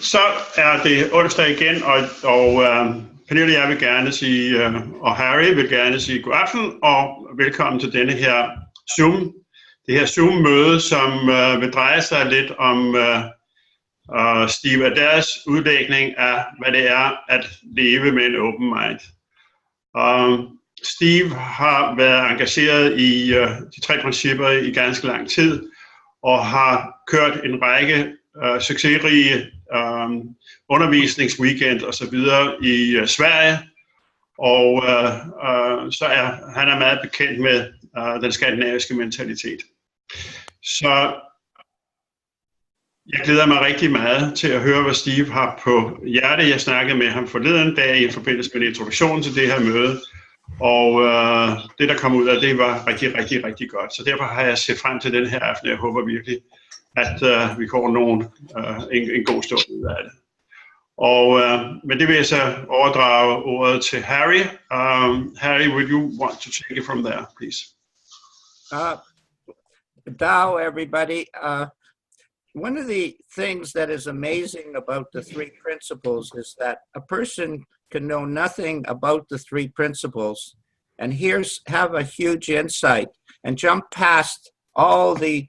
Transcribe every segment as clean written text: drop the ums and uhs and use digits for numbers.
Så er det onsdag igen, og Pernille og jeg vil gerne sige, og Harry vil gerne sige god aften, og velkommen til denne her det her Zoom-møde, som vil dreje sig lidt om Steve Adairs udlægning af, hvad det er at leve med en open mind. Steve har været engageret i de 3 principper i ganske lang tid, og har kørt en række succesrige undervisningsweekend og så videre i Sverige, og så han er meget bekendt med den skandinaviske mentalitet. Så jeg glæder mig rigtig meget til at høre, hvad Steve har på hjerte. Jeg snakkede med ham forleden dag i forbindelse med en introduktion til det her møde, og det, der kom ud af det, var rigtig godt. Så derfor har jeg set frem til den her aften. Jeg håber virkelig, at vi får en god stund ud af det. Og men det vil jeg så overdrage ordet til Harry. Harry, would you want to take it from there, please? Ciao, everybody. One of the things that is amazing about the 3 principles is that a person can know nothing about the 3 principles and have a huge insight and jump past all the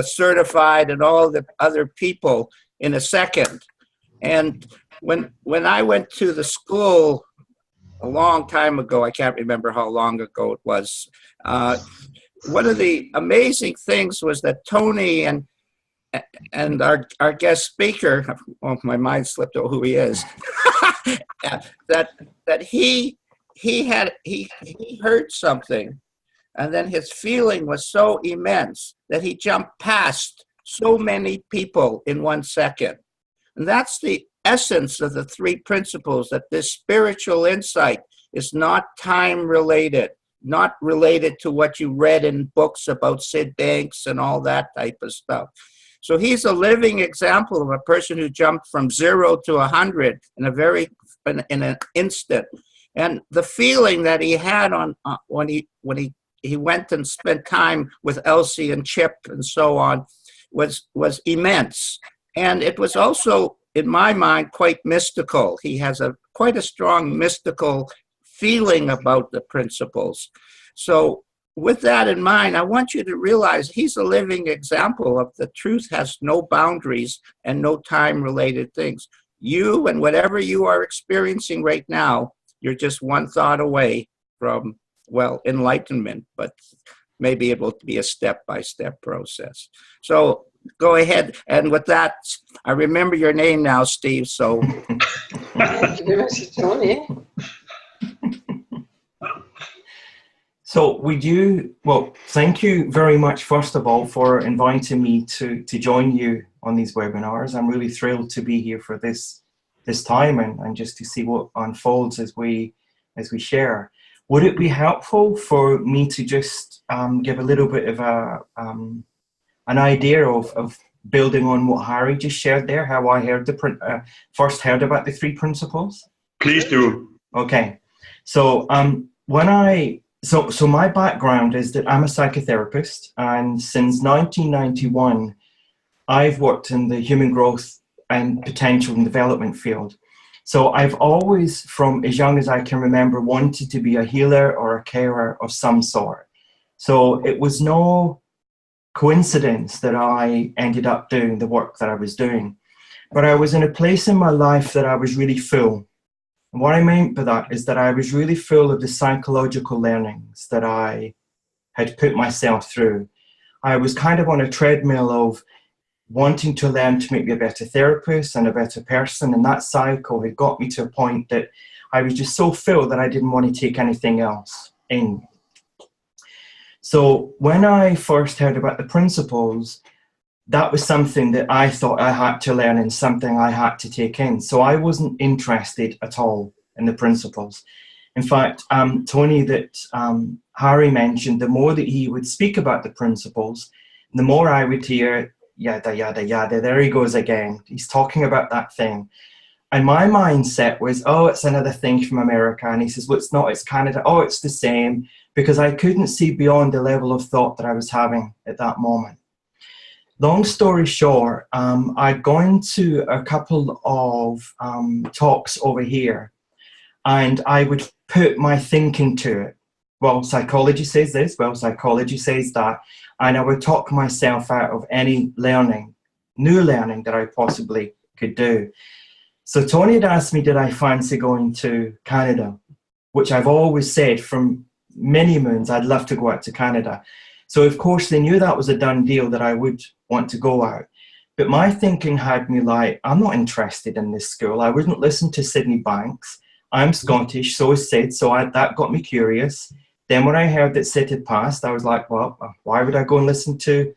certified and all the other people in a second. And when I went to the school a long time ago, I can't remember how long ago it was, one of the amazing things was that Tony and our guest speaker, oh, my mind slipped on who he is, that he heard something, and then his feeling was so immense that he jumped past so many people in 1 second. And that's the essence of the 3 principles, that this spiritual insight is not time related, not related to what you read in books about Sid Banks and all that type of stuff. So he's a living example of a person who jumped from 0 to 100 in an instant. And the feeling that he had when he went and spent time with Elsie and Chip and so on was immense. And it was also, in my mind, quite mystical. He has quite a strong mystical feeling about the principles. So with that in mind, I want you to realize he's a living example of the truth has no boundaries and no time-related things. You and whatever you are experiencing right now, you're just one thought away from, well, enlightenment, but maybe it will be a step-by-step process. So go ahead. And with that, I remember your name now, Steve, so... So thank you very much, first of all, for inviting me to join you on these webinars. I'm really thrilled to be here for this time and just to see what unfolds as we share. Would it be helpful for me to just give a little bit of an idea of building on what Harry just shared there, how I first heard about the 3 principles? Please do. Okay. So So my background is that I'm a psychotherapist, and since 1991, I've worked in the human growth and potential and development field. So I've always, from as young as I can remember, wanted to be a healer or a carer of some sort. So it was no coincidence that I ended up doing the work that I was doing. But I was in a place in my life that I was really full. And what I meant by that is that I was really full of the psychological learnings that I had put myself through. I was kind of on a treadmill of wanting to learn to make me a better therapist and a better person, and that cycle had got me to a point that I was just so full that I didn't want to take anything else in. So when I first heard about the principles, that was something that I thought I had to learn and something I had to take in. So I wasn't interested at all in the principles. In fact, Tony, that Harry mentioned, the more that he would speak about the principles, the more I would hear, yada, yada, yada, there he goes again. He's talking about that thing. And my mindset was, oh, it's another thing from America. And he says, well, it's not, it's Canada. Oh, it's the same. Because I couldn't see beyond the level of thought that I was having at that moment. long story short, I'd gone to a couple of talks over here, and I would put my thinking to it. Well, psychology says this, well, psychology says that, and I would talk myself out of any learning, new learning that I possibly could do. So Tony had asked me, did I fancy going to Canada, which I've always said from many moons, I'd love to go out to Canada. So of course they knew that was a done deal, that I would want to go out. But my thinking had me like, I'm not interested in this school. I wouldn't listen to Sydney Banks. I'm Scottish, so is Sid, so that got me curious. Then when I heard that Sid had passed, I was like, well, why would I go and listen to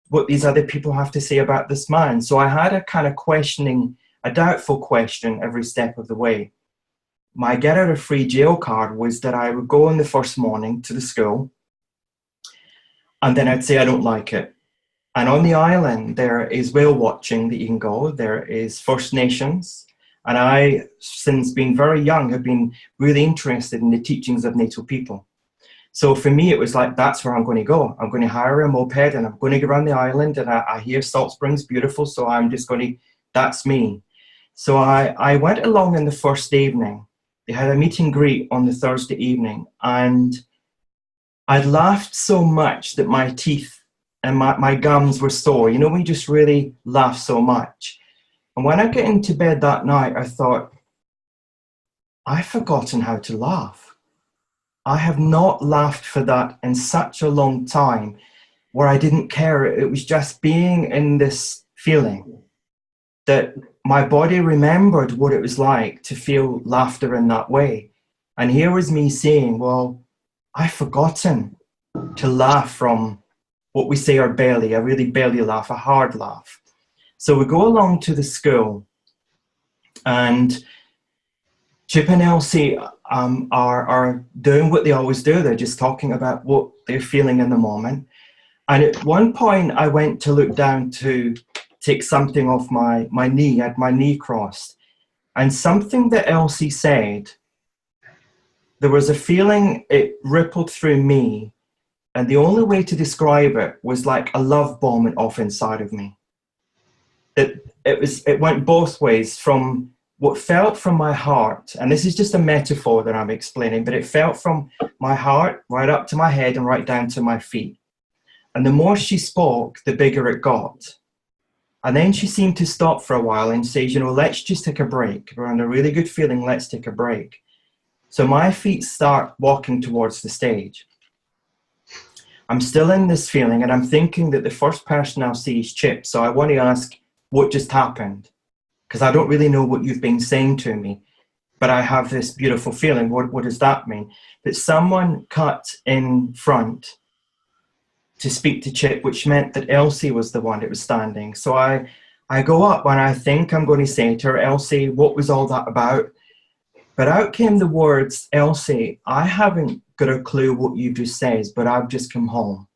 what these other people have to say about this man? So I had a kind of questioning, a doubtful question every step of the way. My get out of free jail card was that I would go on the first morning to the school, and then I'd say I don't like it. And on the island, there is whale watching that you can go. There is First Nations. And I, since being very young, have been really interested in the teachings of Native people. So for me, it was like, that's where I'm going to go. I'm going to hire a moped and I'm going to go around the island, and I hear Salt Spring's beautiful, so I'm just going to, that's me. So I went along in the first evening. They had a meet and greet on the Thursday evening, and I'd laughed so much that my teeth and my gums were sore. You know, we just really laugh so much. And when I get into bed that night, I thought, I've forgotten how to laugh. I have not laughed for that in such a long time, where I didn't care. It was just being in this feeling that my body remembered what it was like to feel laughter in that way. And here was me saying, well, I've forgotten to laugh from what we say our belly, a really belly laugh, a hard laugh. So we go along to the school, and Chip and Elsie are doing what they always do. They're just talking about what they're feeling in the moment. And at one point, I went to look down to take something off my knee. I had my knee crossed. And something that Elsie said, there was a feeling, it rippled through me. And the only way to describe it was like a love bomb went off inside of me. It went both ways, from what felt from my heart, and this is just a metaphor that I'm explaining, but it felt from my heart right up to my head and right down to my feet. And the more she spoke, the bigger it got. And then she seemed to stop for a while and say, you know, let's just take a break. We're on a really good feeling, let's take a break. So my feet start walking towards the stage. I'm still in this feeling, and I'm thinking that the first person I'll see is Chip. So I want to ask, what just happened? Because I don't really know what you've been saying to me, but I have this beautiful feeling. What does that mean? That someone cut in front to speak to Chip, which meant that Elsie was the one that was standing. So I go up and I think I'm going to say to her, Elsie, what was all that about? But out came the words, Elsie, I haven't got a clue what you just said, but I've just come home.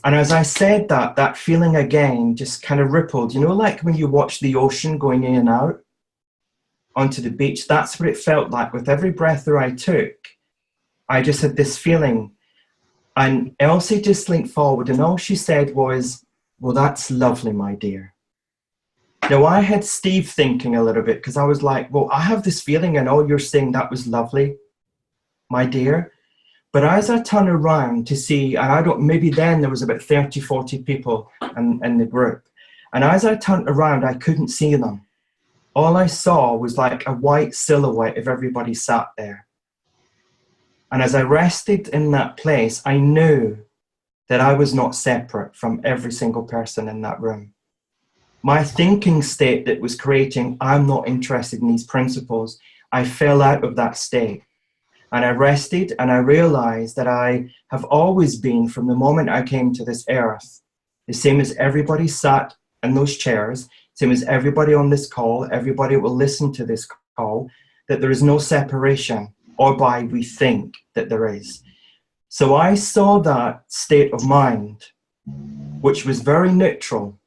And as I said that, that feeling again just kind of rippled. You know, like when you watch the ocean going in and out onto the beach, that's what it felt like. With every breath that I took, I just had this feeling. And Elsie just leaned forward, and all she said was, well, that's lovely, my dear. Now, I had Steve thinking a little bit, because I was like, well, I have this feeling, and all you're saying, that was lovely, my dear. But as I turn around to see, and maybe then there was about 30, 40 people in the group. And as I turned around, I couldn't see them. All I saw was like a white silhouette of everybody sat there. And as I rested in that place, I knew that I was not separate from every single person in that room. My thinking state that was creating, I'm not interested in these principles, I fell out of that state. And I rested, and I realized that I have always been, from the moment I came to this earth, the same as everybody sat in those chairs, same as everybody on this call, everybody will listen to this call, that there is no separation, or by we think that there is. So I saw that state of mind, which was very neutral.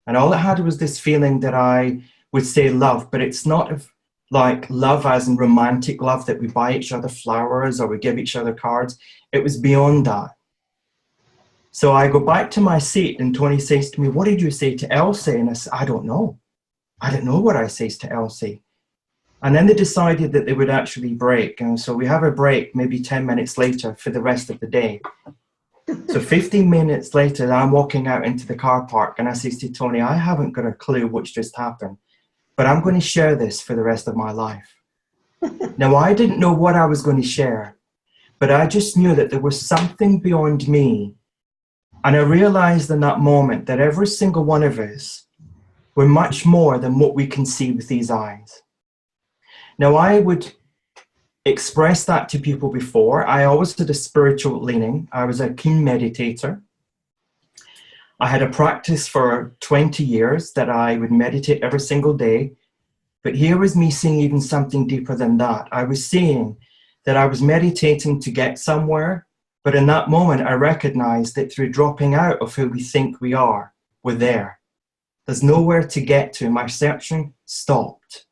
And all it had was this feeling that I would say love, but it's not like love as in romantic love, that we buy each other flowers or we give each other cards. It was beyond that. So I go back to my seat and Tony says to me, what did you say to Elsie? And I said, I don't know. I don't know what I says to Elsie. And then they decided that they would actually break. And so we have a break maybe 10 minutes later for the rest of the day. So 15 minutes later, I'm walking out into the car park and I say to Tony, I haven't got a clue what's just happened, but I'm going to share this for the rest of my life. Now, I didn't know what I was going to share, but I just knew that there was something beyond me. And I realized in that moment that every single one of us were much more than what we can see with these eyes. Now, I would express that to people before. I always had a spiritual leaning. I was a keen meditator. I had a practice for 20 years that I would meditate every single day. But here was me seeing even something deeper than that. I was seeing that I was meditating to get somewhere, but in that moment, I recognized that through dropping out of who we think we are, we're there. There's nowhere to get to. My searching stopped.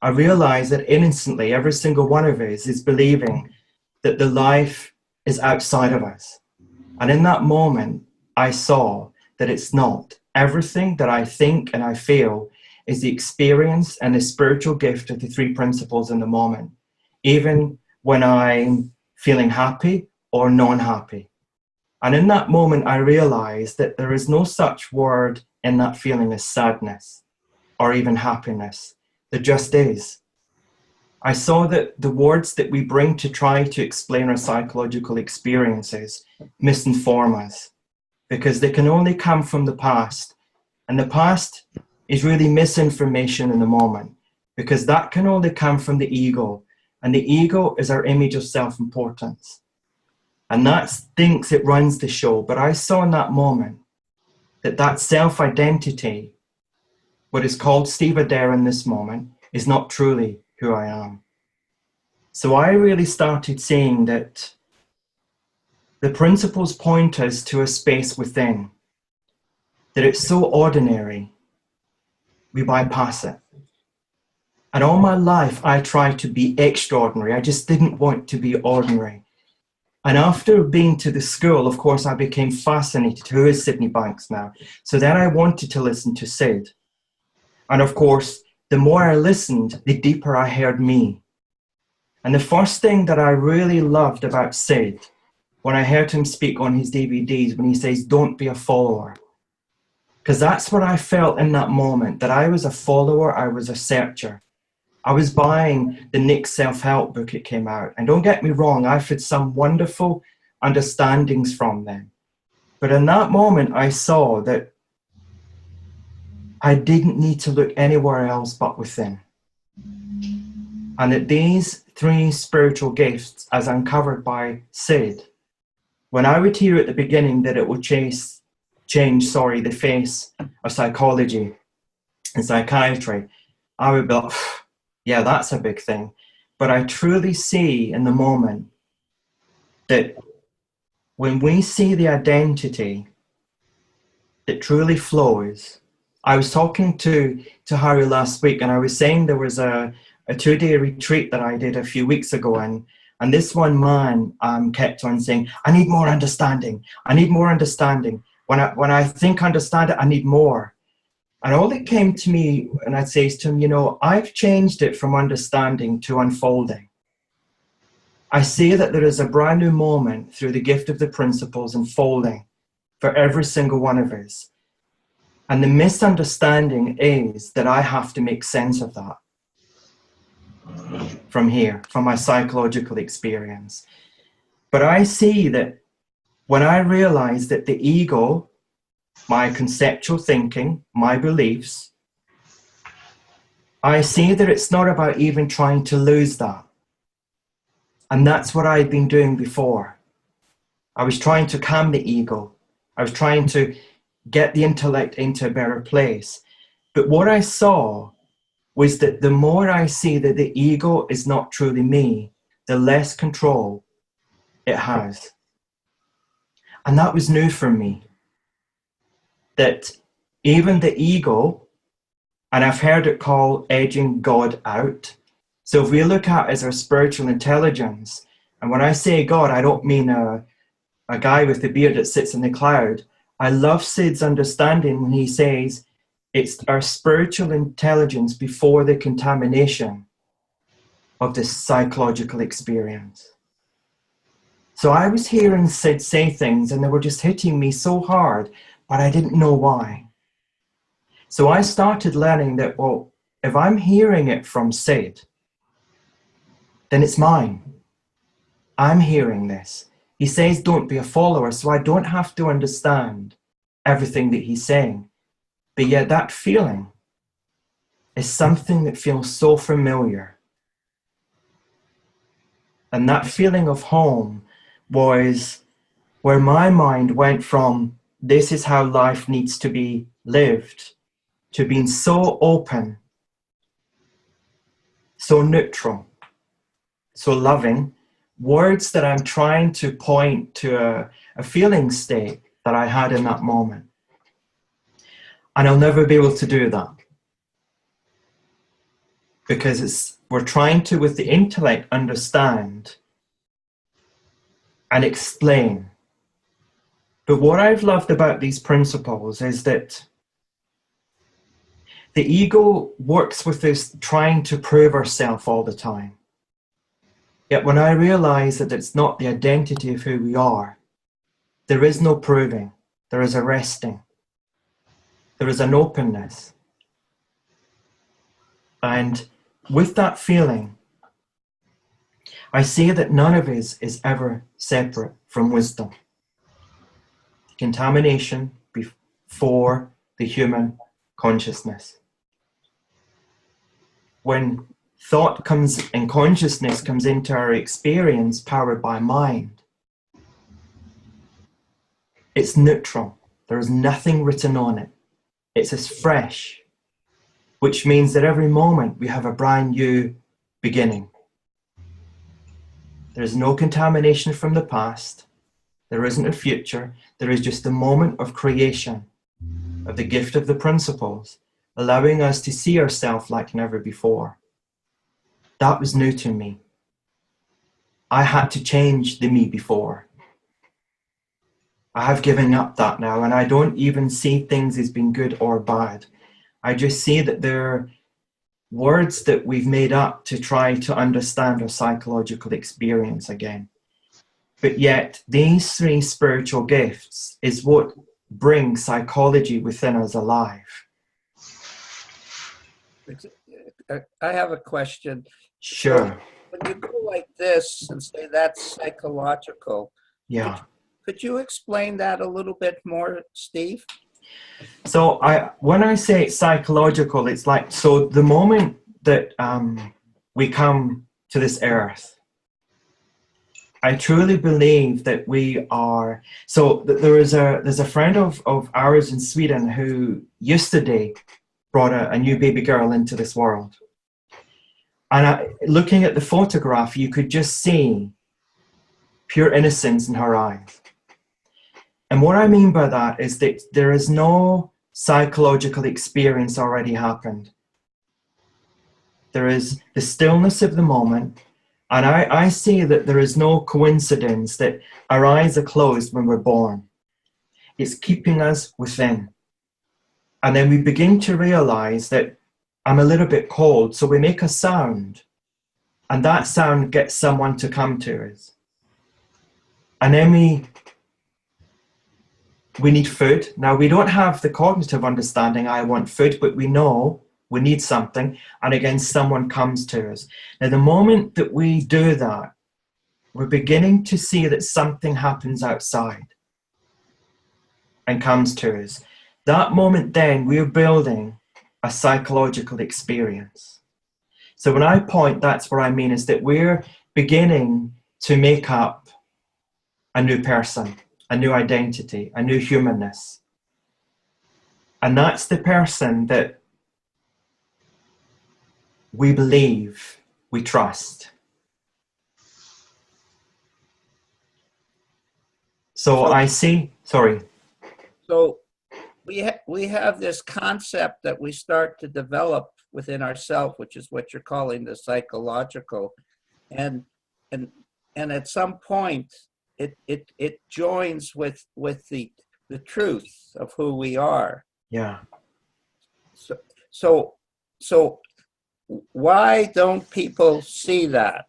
I realized that instantly, every single one of us is believing that the life is outside of us. And in that moment, I saw that it's not. Everything that I think and I feel is the experience and the spiritual gift of the three principles in the moment, even when I'm feeling happy or non-happy. And in that moment, I realized that there is no such word in that feeling as sadness or even happiness. There just is. I saw that the words that we bring to try to explain our psychological experiences misinform us because they can only come from the past. And the past is really misinformation in the moment because that can only come from the ego. And the ego is our image of self-importance. And that thinks it runs the show. But I saw in that moment that self-identity, what is called Steve Adair in this moment, is not truly who I am. So I really started seeing that the principles point us to a space within, that it's so ordinary, we bypass it. And all my life, I tried to be extraordinary. I just didn't want to be ordinary. And after being to the school, of course, I became fascinated. Who is Sydney Banks now? So then I wanted to listen to Sid. And of course, the more I listened, the deeper I heard me. And the first thing that I really loved about Sid, when I heard him speak on his DVDs, when he says, don't be a follower. Because that's what I felt in that moment, that I was a follower, I was a searcher. I was buying the Nick self-help book, it came out. And don't get me wrong, I've had some wonderful understandings from them. But in that moment, I saw that I didn't need to look anywhere else but within. And that these three spiritual gifts, as uncovered by Sid, when I would hear at the beginning that it would change the face of psychology and psychiatry, I would be like, yeah, that's a big thing. But I truly see in the moment that when we see the identity that truly flows, I was talking to Harry last week, and I was saying there was a 2-day retreat that I did a few weeks ago, and this one man kept on saying, I need more understanding. I need more understanding. When I think I understand it, I need more. And all that came to me, and I'd say to him, you know, I've changed it from understanding to unfolding. I see that there is a brand new moment through the gift of the principles unfolding for every single one of us. And the misunderstanding is that I have to make sense of that from here, from my psychological experience. But I see that when I realize that the ego, my conceptual thinking, my beliefs, I see that it's not about even trying to lose that. And that's what I'd been doing before. I was trying to calm the ego. I was trying to get the intellect into a better place. But what I saw was that the more I see that the ego is not truly me, the less control it has. And that was new for me. That even the ego, and I've heard it called edging God out. So if we look at it as our spiritual intelligence, and when I say God, I don't mean a a guy with the beard that sits in the cloud, I love Sid's understanding when he says it's our spiritual intelligence before the contamination of this psychological experience. So I was hearing Sid say things and they were just hitting me so hard, but I didn't know why. So I started learning that, well, if I'm hearing it from Sid, then it's mine. I'm hearing this. He says, don't be a follower, so I don't have to understand everything that he's saying. But yet that feeling is something that feels so familiar. And that feeling of home was where my mind went from, this is how life needs to be lived, to being so open, so neutral, so loving. Words that I'm trying to point to a feeling state that I had in that moment. And I'll never be able to do that. Because we're trying to, with the intellect, understand and explain. But what I've loved about these principles is that the ego works with this trying to prove ourselves all the time. Yet when I realize that it's not the identity of who we are, there is no proving, there is a resting, there is an openness. And with that feeling, I say that none of us is ever separate from wisdom. Contamination before the human consciousness. When thought comes and consciousness comes into our experience powered by mind, it's neutral. There is nothing written on it. It's as fresh, which means that every moment we have a brand new beginning. There is no contamination from the past. There isn't a future. There is just a moment of creation, of the gift of the principles, allowing us to see ourselves like never before. That was new to me. I had to change the me before. I have given up that now, and I don't even see things as being good or bad. I just see that they're words that we've made up to try to understand our psychological experience again. But yet, these three spiritual gifts is what brings psychology within us alive. I have a question. Sure. So when you go like this and say that's psychological, Yeah. could you explain that a little bit more, Steve? So when I say it's psychological, it's like, so the moment that we come to this earth, I truly believe that we are, so there's a friend of ours in Sweden who yesterday brought a new baby girl into this world. And looking at the photograph, you could just see pure innocence in her eyes. And what I mean by that is that there is no psychological experience already happened. There is the stillness of the moment. And I see that there is no coincidence that our eyes are closed when we're born. It's keeping us within. And then we begin to realize that I'm a little bit cold, so we make a sound. And that sound gets someone to come to us. And then we need food. Now, we don't have the cognitive understanding, I want food, but we know we need something. And again, someone comes to us. Now, the moment that we do that, we're beginning to see that something happens outside and comes to us. That moment then, we're building a psychological experience. So when I point, that's what I mean, is that we're beginning to make up a new person, a new identity, a new humanness. And that's the person that we believe, we trust. So I see, sorry. So we have this concept that we start to develop within ourselves, which is what you're calling the psychological. And at some point, it joins with the truth of who we are. Yeah. So why don't people see that?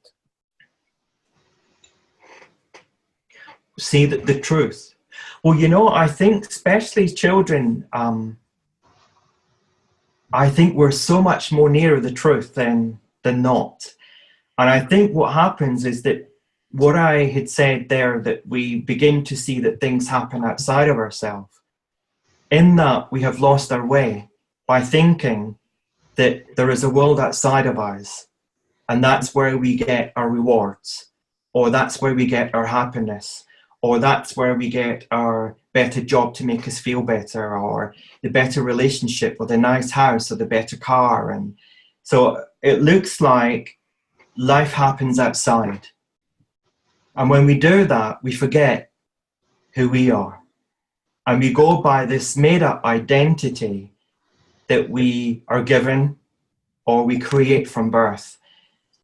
See the truth. Well, you know, I think especially children, I think we're so much more nearer the truth than not. And I think what happens is that what I had said there, that we begin to see that things happen outside of ourselves. In that, we have lost our way by thinking that there is a world outside of us, and that's where we get our rewards, or that's where we get our happiness, or that's where we get our better job to make us feel better, or the better relationship, or the nice house, or the better car. And so it looks like life happens outside. And when we do that, we forget who we are. And we go by this made-up identity that we are given or we create from birth.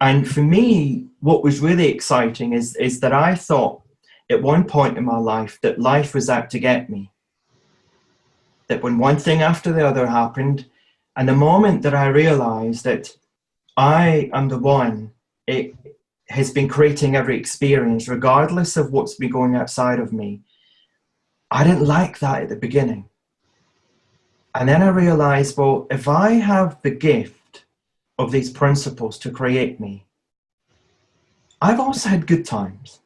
And for me, what was really exciting is that I thought at one point in my life that life was out to get me. That when one thing after the other happened, and the moment that I realized that I am the one, it has been creating every experience, regardless of what's been going outside of me. I didn't like that at the beginning. And then I realized, well, if I have the gift of these principles to create me, I've also had good times.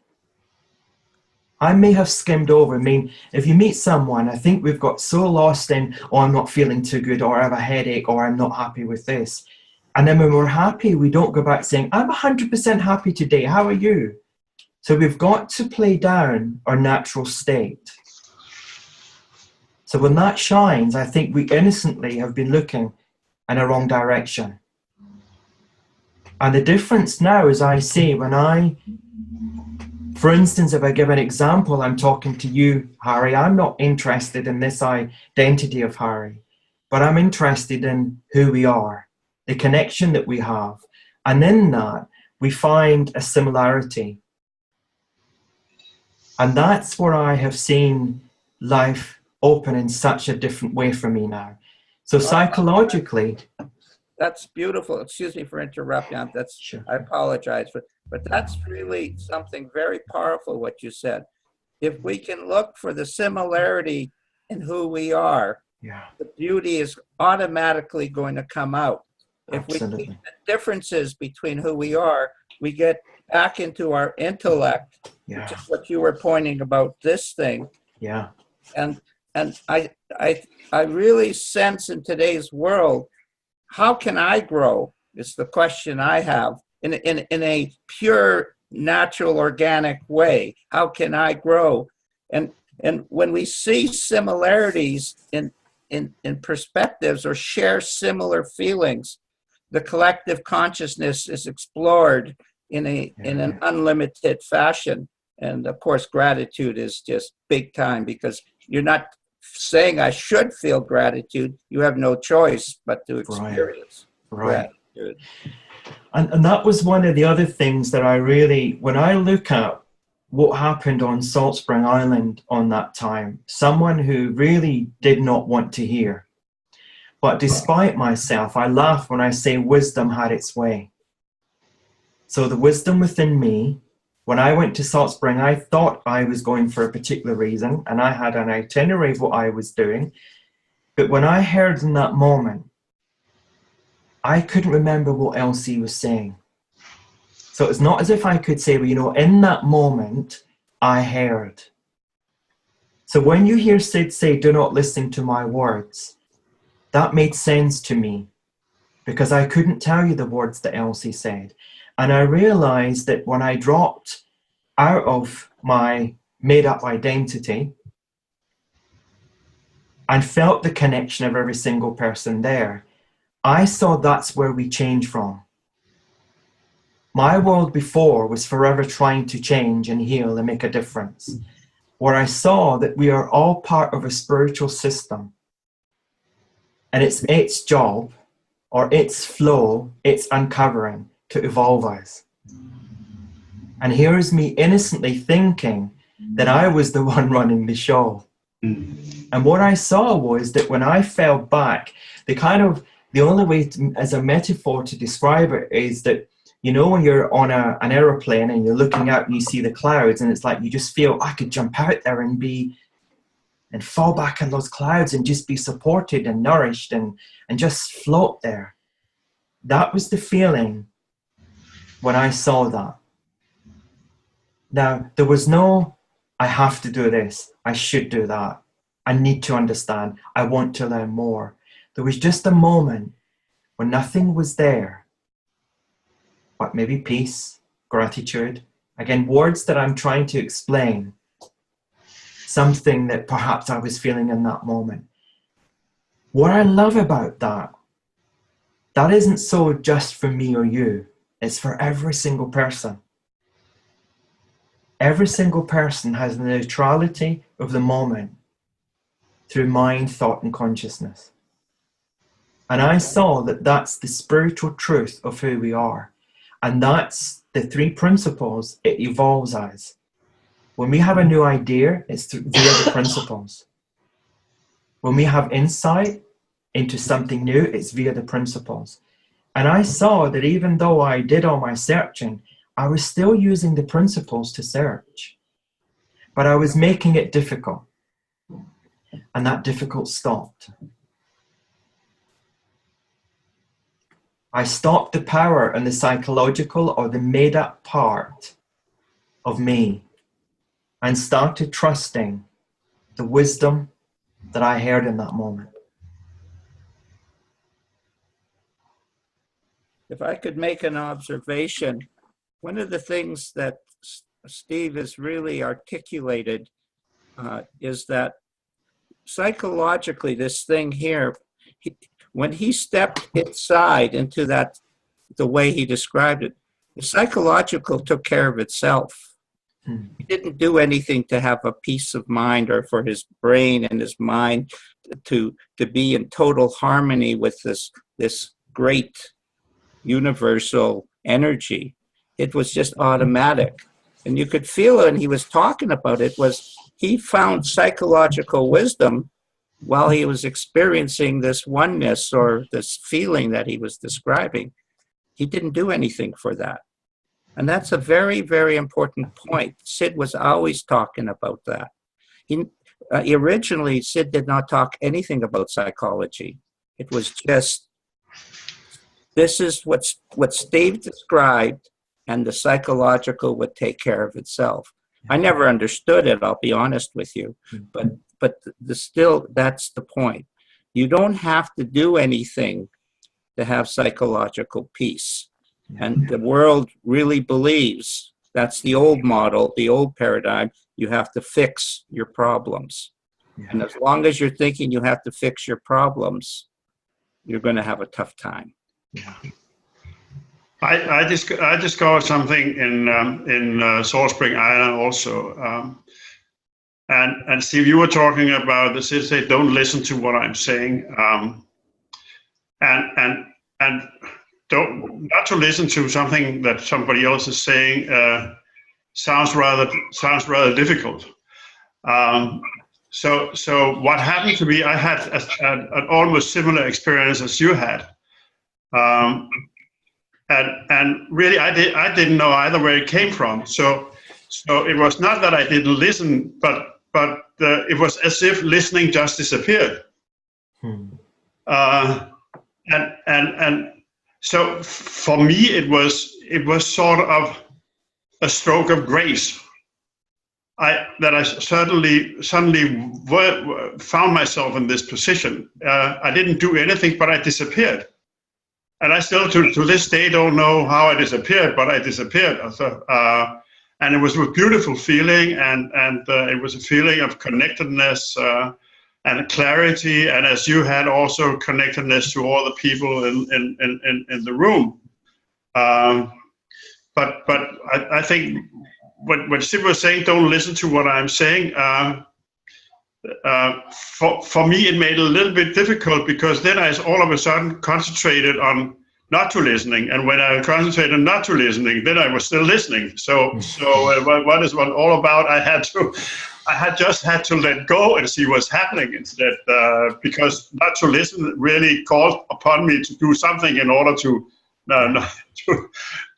I may have skimmed over. I mean, if you meet someone, I think we've got so lost in, oh, I'm not feeling too good, or I have a headache, or I'm not happy with this. And then when we're happy, we don't go back saying, I'm 100% happy today. How are you? So we've got to play down our natural state. So when that shines, I think we innocently have been looking in a wrong direction. And the difference now is I see when for instance, if I give an example, I'm talking to you, Harry, I'm not interested in this identity of Harry, but I'm interested in who we are, the connection that we have. And in that, we find a similarity. And that's where I have seen life open in such a different way for me now. So psychologically... That's beautiful. Excuse me for interrupting. That's Sure. I apologize, but that's really something very powerful what you said. If we can look for the similarity in who we are, Yeah. the beauty is automatically going to come out. If we Absolutely. see the differences between who we are, we get back into our intellect, Yeah. which is what you were pointing about this thing. Yeah. And I really sense in today's world, how can I grow? Is the question I have in a pure, natural, organic way. How can I grow? And when we see similarities in perspectives or share similar feelings, the collective consciousness is explored in an unlimited fashion. And of course, gratitude is just big time, because you're not saying I should feel gratitude. You have no choice but to experience gratitude. And that was one of the other things that I really, when I look at what happened on Salt Spring Island on that time, someone who really did not want to hear. But despite myself, I laugh when I say wisdom had its way. So the wisdom within me, when I went to Salt Spring, I thought I was going for a particular reason, and I had an itinerary of what I was doing. But when I heard in that moment, I couldn't remember what Elsie was saying. So it's not as if I could say, well, you know, in that moment, I heard. So when you hear Sid say, do not listen to my words, that made sense to me, because I couldn't tell you the words that Elsie said. And I realized that when I dropped out of my made-up identity and felt the connection of every single person there, I saw that's where we change from. My world before was forever trying to change and heal and make a difference, where I saw that we are all part of a spiritual system, and it's its job or its flow, its uncovering to evolve us. And here is me innocently thinking that I was the one running the show. And what I saw was that when I fell back, the only way as a metaphor to describe it is that, you know, when you're on an aeroplane and you're looking out and you see the clouds, and it's like you just feel, I could jump out there and fall back in those clouds and just be supported and nourished and just float there. That was the feeling when I saw that. Now, there was no, I have to do this, I should do that, I need to understand, I want to learn more. There was just a moment when nothing was there, but maybe peace, gratitude, again, words that I'm trying to explain, something that perhaps I was feeling in that moment. What I love about that isn't so just for me or you, it's for every single person. Every single person has the neutrality of the moment through mind, thought, and consciousness. And I saw that that's the spiritual truth of who we are. And that's the three principles it evolves as. When we have a new idea, it's via the principles. When we have insight into something new, it's via the principles. And I saw that even though I did all my searching, I was still using the principles to search. But I was making it difficult. And that difficult stopped. I stopped the power and the psychological or the made-up part of me and started trusting the wisdom that I heard in that moment. If I could make an observation, one of the things that Steve has really articulated is that psychologically, this thing here, when he stepped inside into that, the way he described it, the psychological took care of itself. He didn't do anything to have a peace of mind or for his brain and his mind to be in total harmony with this great universal energy. It was just automatic. And you could feel it, and he was talking about it, was he found psychological wisdom while he was experiencing this oneness or this feeling that he was describing. He didn't do anything for that. And that's a very, very important point. Sid was always talking about that. Originally, Sid did not talk anything about psychology. It was just, this is what Steve described, and the psychological would take care of itself. I never understood it, I'll be honest with you, but still, that's the point. You don't have to do anything to have psychological peace. And the world really believes, that's the old model, the old paradigm, you have to fix your problems. And as long as you're thinking you have to fix your problems, you're going to have a tough time. I discovered something in Salt Spring Island also, and Steve, you were talking about the Sid say, "Don't listen to what I'm saying," and not to listen to something that somebody else is saying sounds rather difficult. So what happened to me? I had an almost similar experience as you had. And really, I didn't know either where it came from. So it was not that I didn't listen, but it was as if listening just disappeared. And so for me, it was sort of a stroke of grace. I suddenly found myself in this position. I didn't do anything, but I disappeared. And I still, to this day, don't know how I disappeared, but I disappeared. And it was a beautiful feeling, and it was a feeling of connectedness and clarity, and as you had also connectedness to all the people in the room. But I think when Steve was saying, don't listen to what I'm saying, for me, it made it a little bit difficult, because then I all of a sudden concentrated on not to listening, and when I concentrated not to listening, then I was still listening. So what is one all about? I had just had to let go and see what's happening instead, because not to listen really called upon me to do something in order to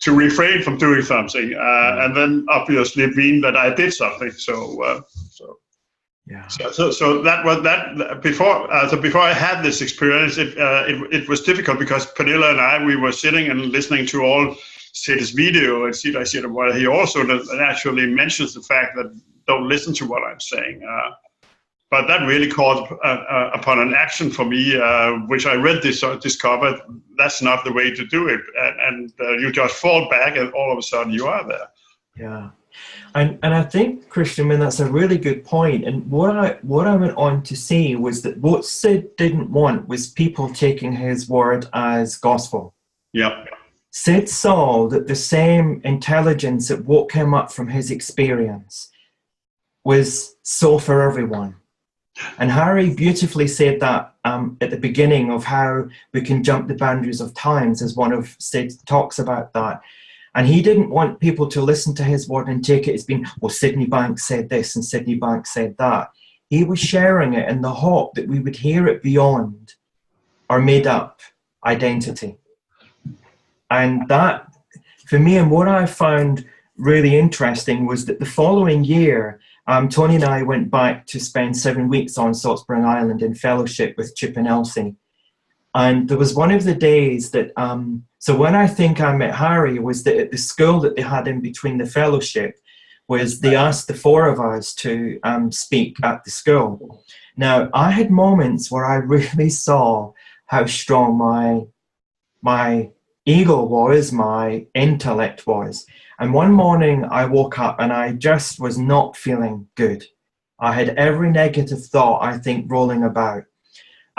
refrain from doing something, and then obviously mean that I did something. So that was that before. So before I had this experience, it was difficult because Pernilla and I, we were sitting and listening to all Sid's video, and Sid, I said, well, he also actually mentions the fact that don't listen to what I'm saying. But that really called upon an action for me, which I read this discovered that's not the way to do it, and you just fall back, and all of a sudden you are there. Yeah. And I think, Christian, I mean, that's a really good point. And what I went on to say was that what Sid didn't want was people taking his word as gospel. Yeah. Sid saw that the same intelligence that what came up from his experience was so for everyone. And Harry beautifully said that at the beginning of how we can jump the boundaries of times, as one of Sid's talks about that. And he didn't want people to listen to his word and take it as being, well, Sydney Banks said this and Sydney Banks said that. He was sharing it in the hope that we would hear it beyond our made-up identity. And that, for me, and what I found really interesting was that the following year, Tony and I went back to spend 7 weeks on Salt Spring Island in fellowship with Chip and Elsie. And there was one of the days that, so when I think I met Harry was that at the school that they had in between the fellowship was they asked the four of us to speak at the school. Now, I had moments where I really saw how strong my ego was, my intellect was. And one morning I woke up and I just was not feeling good. I had every negative thought, I think, rolling about.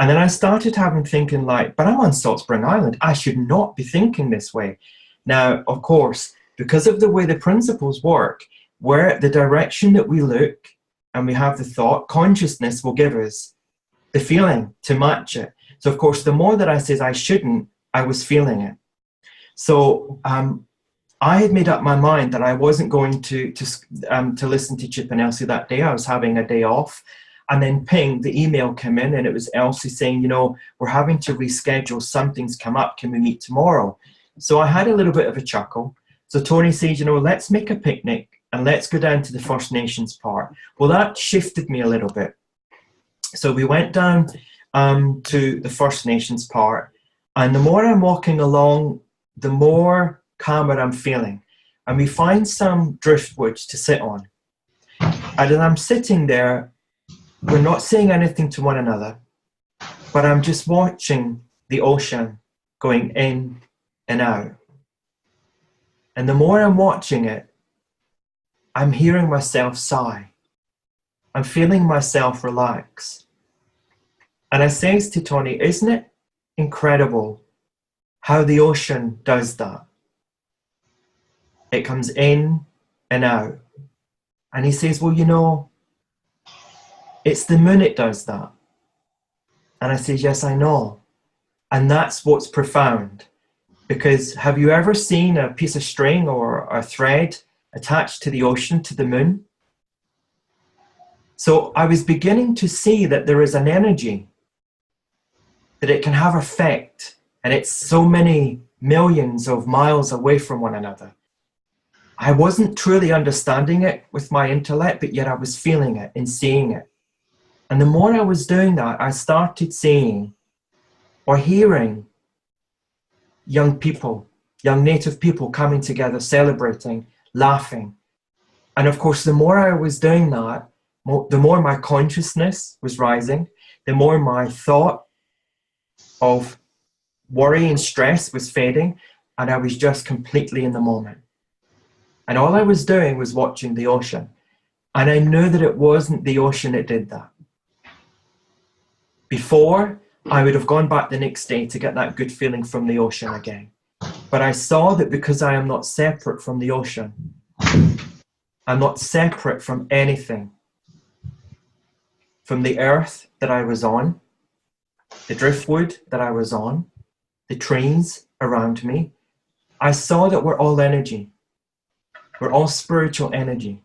And then I started thinking like, but I'm on Salt Spring Island. I should not be thinking this way. Now, of course, because of the way the principles work, where the direction that we look and we have the thought, consciousness will give us the feeling to match it. So, of course, the more that I said I shouldn't, I was feeling it. So I had made up my mind that I wasn't going to listen to Chip and Elsie that day. I was having a day off. And then ping, the email came in and it was Elsie saying, you know, we're having to reschedule, something's come up, can we meet tomorrow? So I had a little bit of a chuckle. So Tony says, you know, let's make a picnic and let's go down to the First Nations part. Well, that shifted me a little bit. So we went down to the First Nations part, and the more I'm walking along, the more calmer I'm feeling. And we find some driftwoods to sit on. And as I'm sitting there, we're not saying anything to one another, but I'm just watching the ocean going in and out. And the more I'm watching it, I'm hearing myself sigh. I'm feeling myself relax. And I says to Tony, isn't it incredible how the ocean does that? It comes in and out. And he says, well, you know, it's the moon it does that. And I says, yes, I know. And that's what's profound. Because have you ever seen a piece of string or a thread attached to the ocean, to the moon? So I was beginning to see that there is an energy, that it can have effect, and it's so many millions of miles away from one another. I wasn't truly understanding it with my intellect, but yet I was feeling it and seeing it. And the more I was doing that, I started seeing or hearing young people, young Native people coming together, celebrating, laughing. And of course, the more I was doing that, the more my consciousness was rising, the more my thought of worry and stress was fading, and I was just completely in the moment. And all I was doing was watching the ocean. And I knew that it wasn't the ocean that did that. Before, I would have gone back the next day to get that good feeling from the ocean again. But I saw that because I am not separate from the ocean, I'm not separate from anything, from the earth that I was on, the driftwood that I was on, the trees, around me, I saw that we're all energy. We're all spiritual energy.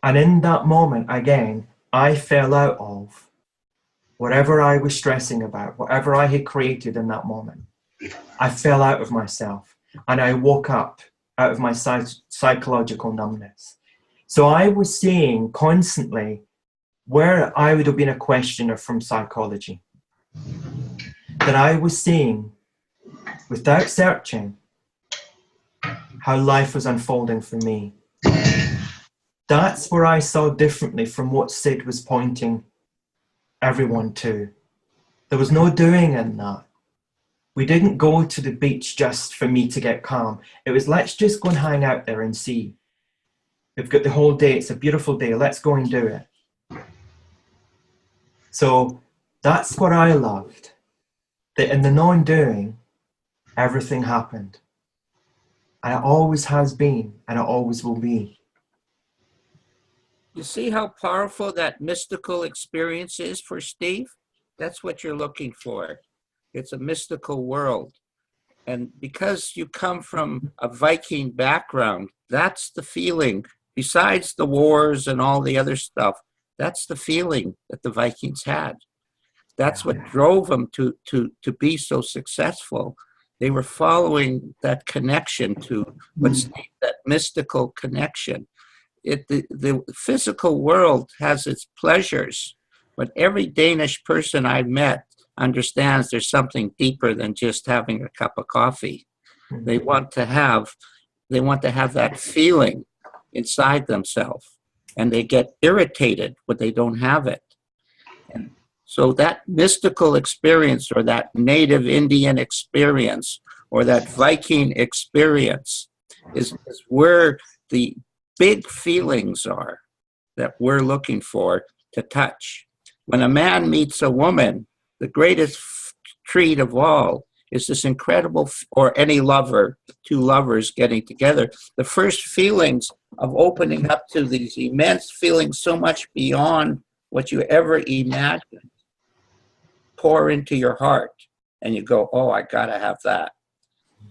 And in that moment, again, I fell out of whatever I was stressing about, whatever I had created in that moment. I fell out of myself and I woke up out of my psychological numbness. So I was seeing constantly where I would have been a questioner from psychology, that I was seeing, without searching, how life was unfolding for me. That's where I saw differently from what Sid was pointing everyone to. There was no doing in that. We didn't go to the beach just for me to get calm. It was, let's just go and hang out there and see. We've got the whole day. It's a beautiful day. Let's go and do it. So that's what I loved. That in the non-doing, everything happened. And it always has been, and it always will be. You see how powerful that mystical experience is for Steve? That's what you're looking for. It's a mystical world. And because you come from a Viking background, that's the feeling. Besides the wars and all the other stuff, that's the feeling that the Vikings had. That's what drove them to be so successful. They were following that connection to what's that mystical connection. The physical world has its pleasures, but every Danish person I've met understands there's something deeper than just having a cup of coffee. They want to have that feeling inside themselves, and they get irritated when they don't have it. And so that mystical experience, or that native Indian experience, or that Viking experience is where the big feelings are that we're looking for to touch. When a man meets a woman, the greatest treat of all is this incredible, or any lover, two lovers getting together, the first feelings of opening up to these immense feelings so much beyond what you ever imagined pour into your heart, and you go, oh, I gotta have that.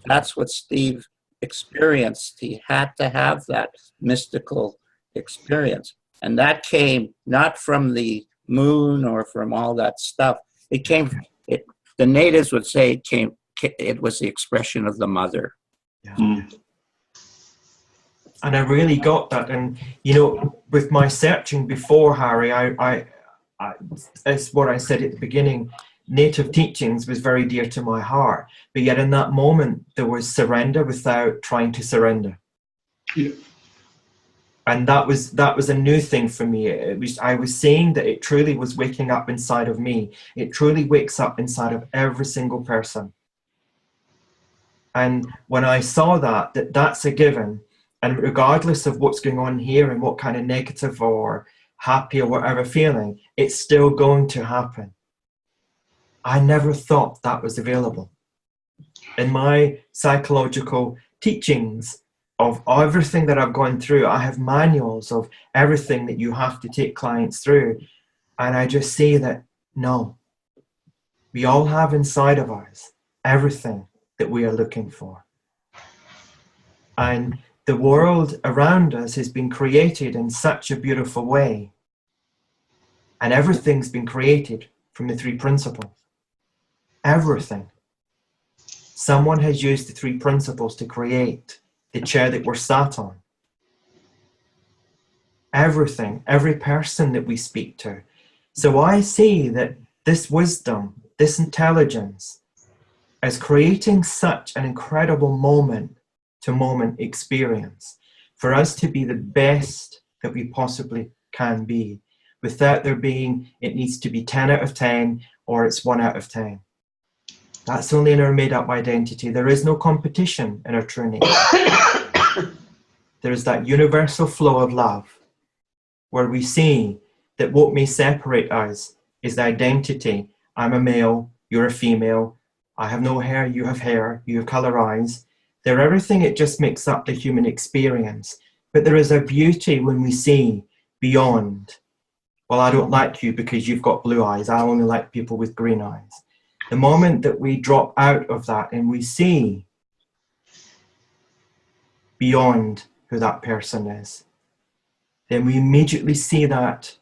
That's what Steve experienced. He had to have that mystical experience, and that came not from the moon or from all that stuff. It came, the natives would say it was the expression of the mother. Yeah. And I really got that. And, you know, with my searching before, Harry, I as what I said at the beginning, native teachings was very dear to my heart. But yet in that moment, there was surrender without trying to surrender. Yeah. And that was a new thing for me. I was seeing that it truly was waking up inside of me. It truly wakes up inside of every single person. And when I saw that's a given, and regardless of what's going on here and what kind of negative or happy or whatever feeling, it's still going to happen. I never thought that was available. In my psychological teachings of everything that I've gone through, I have manuals of everything that you have to take clients through. And I just say that, no, we all have inside of us everything that we are looking for. And the world around us has been created in such a beautiful way. And everything's been created from the three principles. Everything. Someone has used the three principles to create the chair that we're sat on. Everything, every person that we speak to. So I see that this wisdom, this intelligence, is creating such an incredible moment-to-moment experience for us to be the best that we possibly can be, without there being, it needs to be 10 out of 10 or it's 1 out of 10. That's only in our made-up identity. There is no competition in our true nature. There is that universal flow of love where we see that what may separate us is the identity. I'm a male, you're a female. I have no hair, you have hair, you have color eyes. They're everything, it just makes up the human experience. But there is a beauty when we see beyond. Well, I don't like you because you've got blue eyes. I only like people with green eyes. The moment that we drop out of that and we see beyond who that person is, then we immediately see that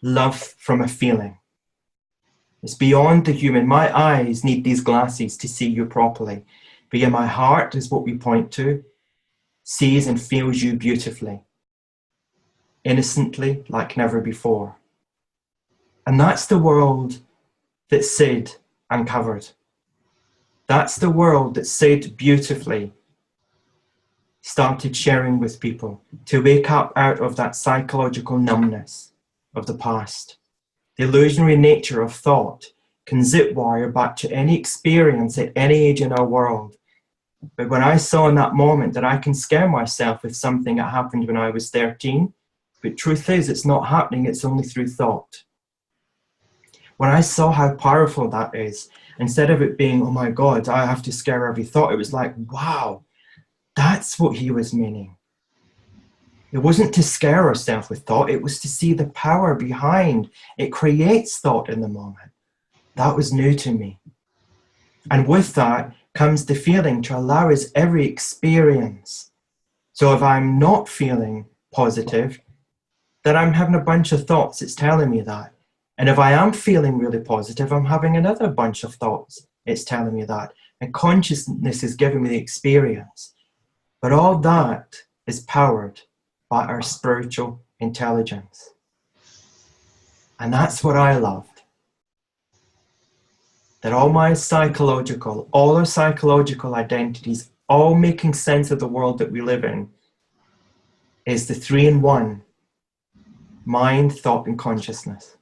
love from a feeling. It's beyond the human. My eyes need these glasses to see you properly. But yeah, my heart is what we point to, sees and feels you beautifully, innocently, like never before. And that's the world that Sid uncovered. That's the world that Sid beautifully started sharing with people to wake up out of that psychological numbness of the past. The illusionary nature of thought can zip wire back to any experience at any age in our world. But when I saw in that moment that I can scare myself with something that happened when I was 13, but truth is, it's not happening, it's only through thought. When I saw how powerful that is, instead of it being, oh my God, I have to scare every thought, it was like, wow, that's what he was meaning. It wasn't to scare ourselves with thought, it was to see the power behind. It creates thought in the moment. That was new to me. And with that comes the feeling to allow us every experience. So if I'm not feeling positive, then I'm having a bunch of thoughts. It's telling me that. And if I am feeling really positive, I'm having another bunch of thoughts. It's telling me that. And consciousness is giving me the experience. But all that is powered by our spiritual intelligence. And that's what I loved. That all our psychological identities, all making sense of the world that we live in, is the 3-in-1, mind, thought, and consciousness.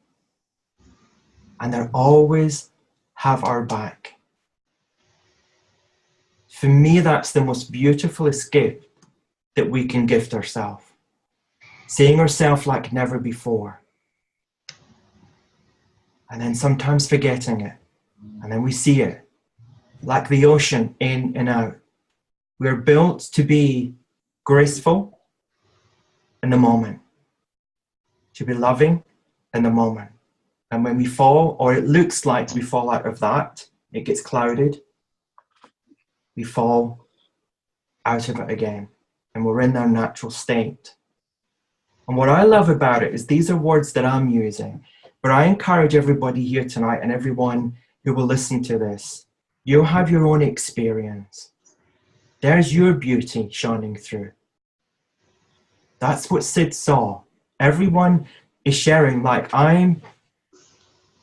And they always have our back. For me, that's the most beautifulest gift that we can gift ourselves. Seeing ourselves like never before. And then sometimes forgetting it. And then we see it. Like the ocean, in and out. We're built to be graceful in the moment. To be loving in the moment. And when we fall, or it looks like we fall out of that, it gets clouded. We fall out of it again. And we're in our natural state. And what I love about it is these are words that I'm using. But I encourage everybody here tonight and everyone who will listen to this. You'll have your own experience. There's your beauty shining through. That's what Sid saw. Everyone is sharing like I'm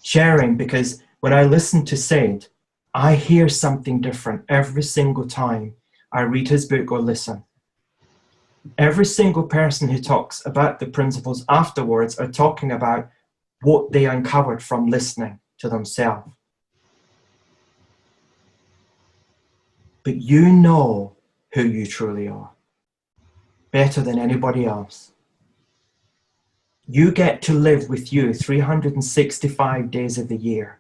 sharing, because when I listen to Sid, I hear something different every single time I read his book or listen. Every single person who talks about the principles afterwards are talking about what they uncovered from listening to themselves. But you know who you truly are better than anybody else. You get to live with you 365 days of the year.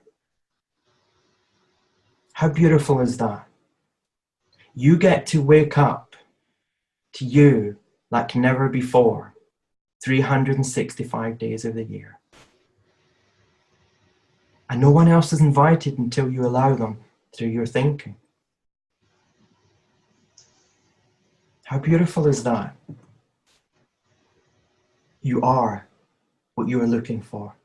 How beautiful is that? You get to wake up to you like never before, 365 days of the year. And no one else is invited until you allow them through your thinking. How beautiful is that? You are what you are looking for.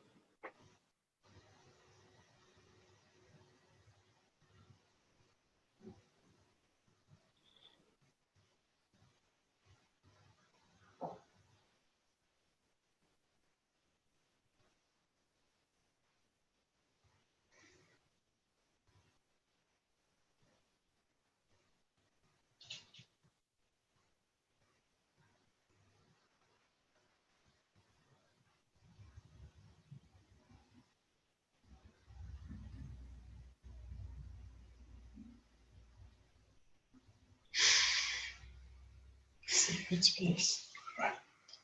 Sacred space. Right.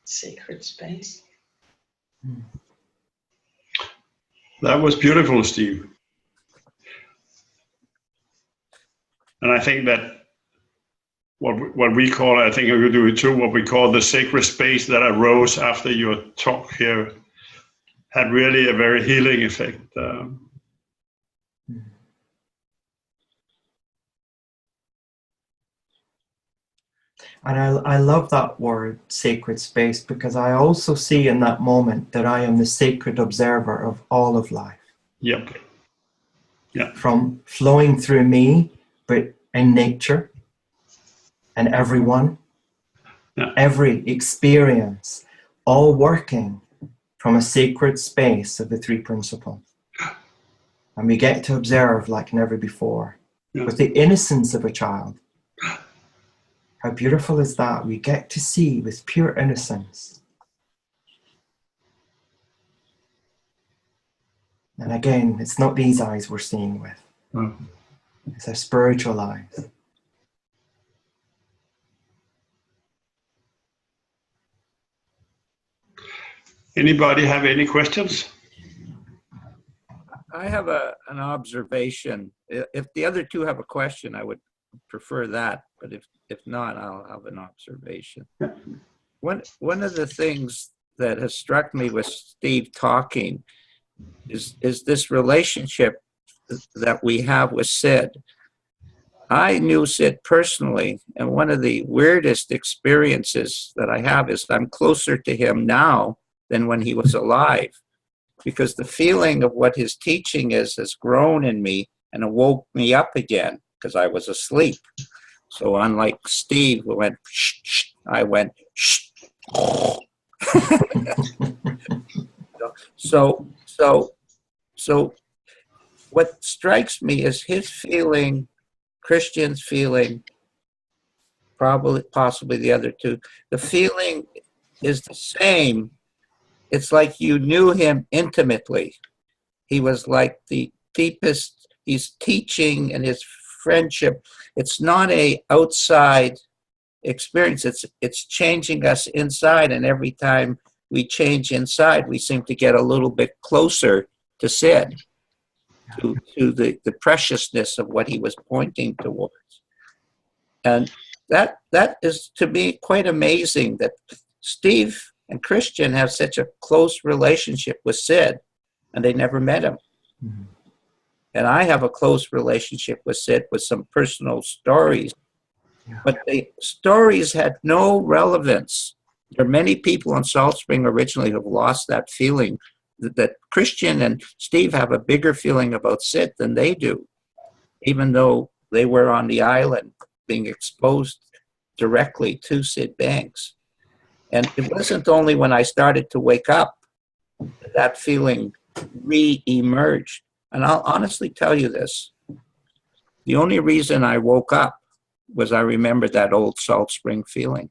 Sacred space. That was beautiful, Steve. And I think that what we call, I think you do it too, what we call the sacred space that arose after your talk here had really a very healing effect. And I love that word, sacred space, because I also see in that moment that I am the sacred observer of all of life. Yep. Yeah. From flowing through me, but in nature and everyone, Yeah. every experience, all working from a sacred space of the three principles. And we get to observe like never before, with the innocence of a child. How beautiful is that? We get to see with pure innocence. And again, it's not these eyes we're seeing with. It's our spiritual eyes. Anybody have any questions? I have an observation. If the other two have a question, I would prefer that. But if not, I'll have an observation. One of the things that has struck me with Steve talking is this relationship that we have with Sid. I knew Sid personally, and one of the weirdest experiences that I have is I'm closer to him now than when he was alive, because the feeling of what his teaching is has grown in me and it woke me up again because I was asleep. So unlike Steve, who went, shh, shh, I went, shh. So what strikes me is his feeling, Christian's feeling, possibly the other two. The feeling is the same. It's like you knew him intimately. He was like the deepest, he's teaching and his friendship. It's not a outside experience. It's changing us inside. And every time we change inside, we seem to get a little bit closer to Sid, to the preciousness of what he was pointing towards. And that is, to me, quite amazing that Steve and Christian have such a close relationship with Sid, and they never met him. Mm-hmm. And I have a close relationship with Sid with some personal stories, but the stories had no relevance. There are many people in Salt Spring originally who have lost that feeling that Christian and Steve have a bigger feeling about Sid than they do, even though they were on the island being exposed directly to Sid Banks. And it wasn't only when I started to wake up that feeling re-emerged. And I'll honestly tell you this. The only reason I woke up was I remembered that old Salt Spring feeling.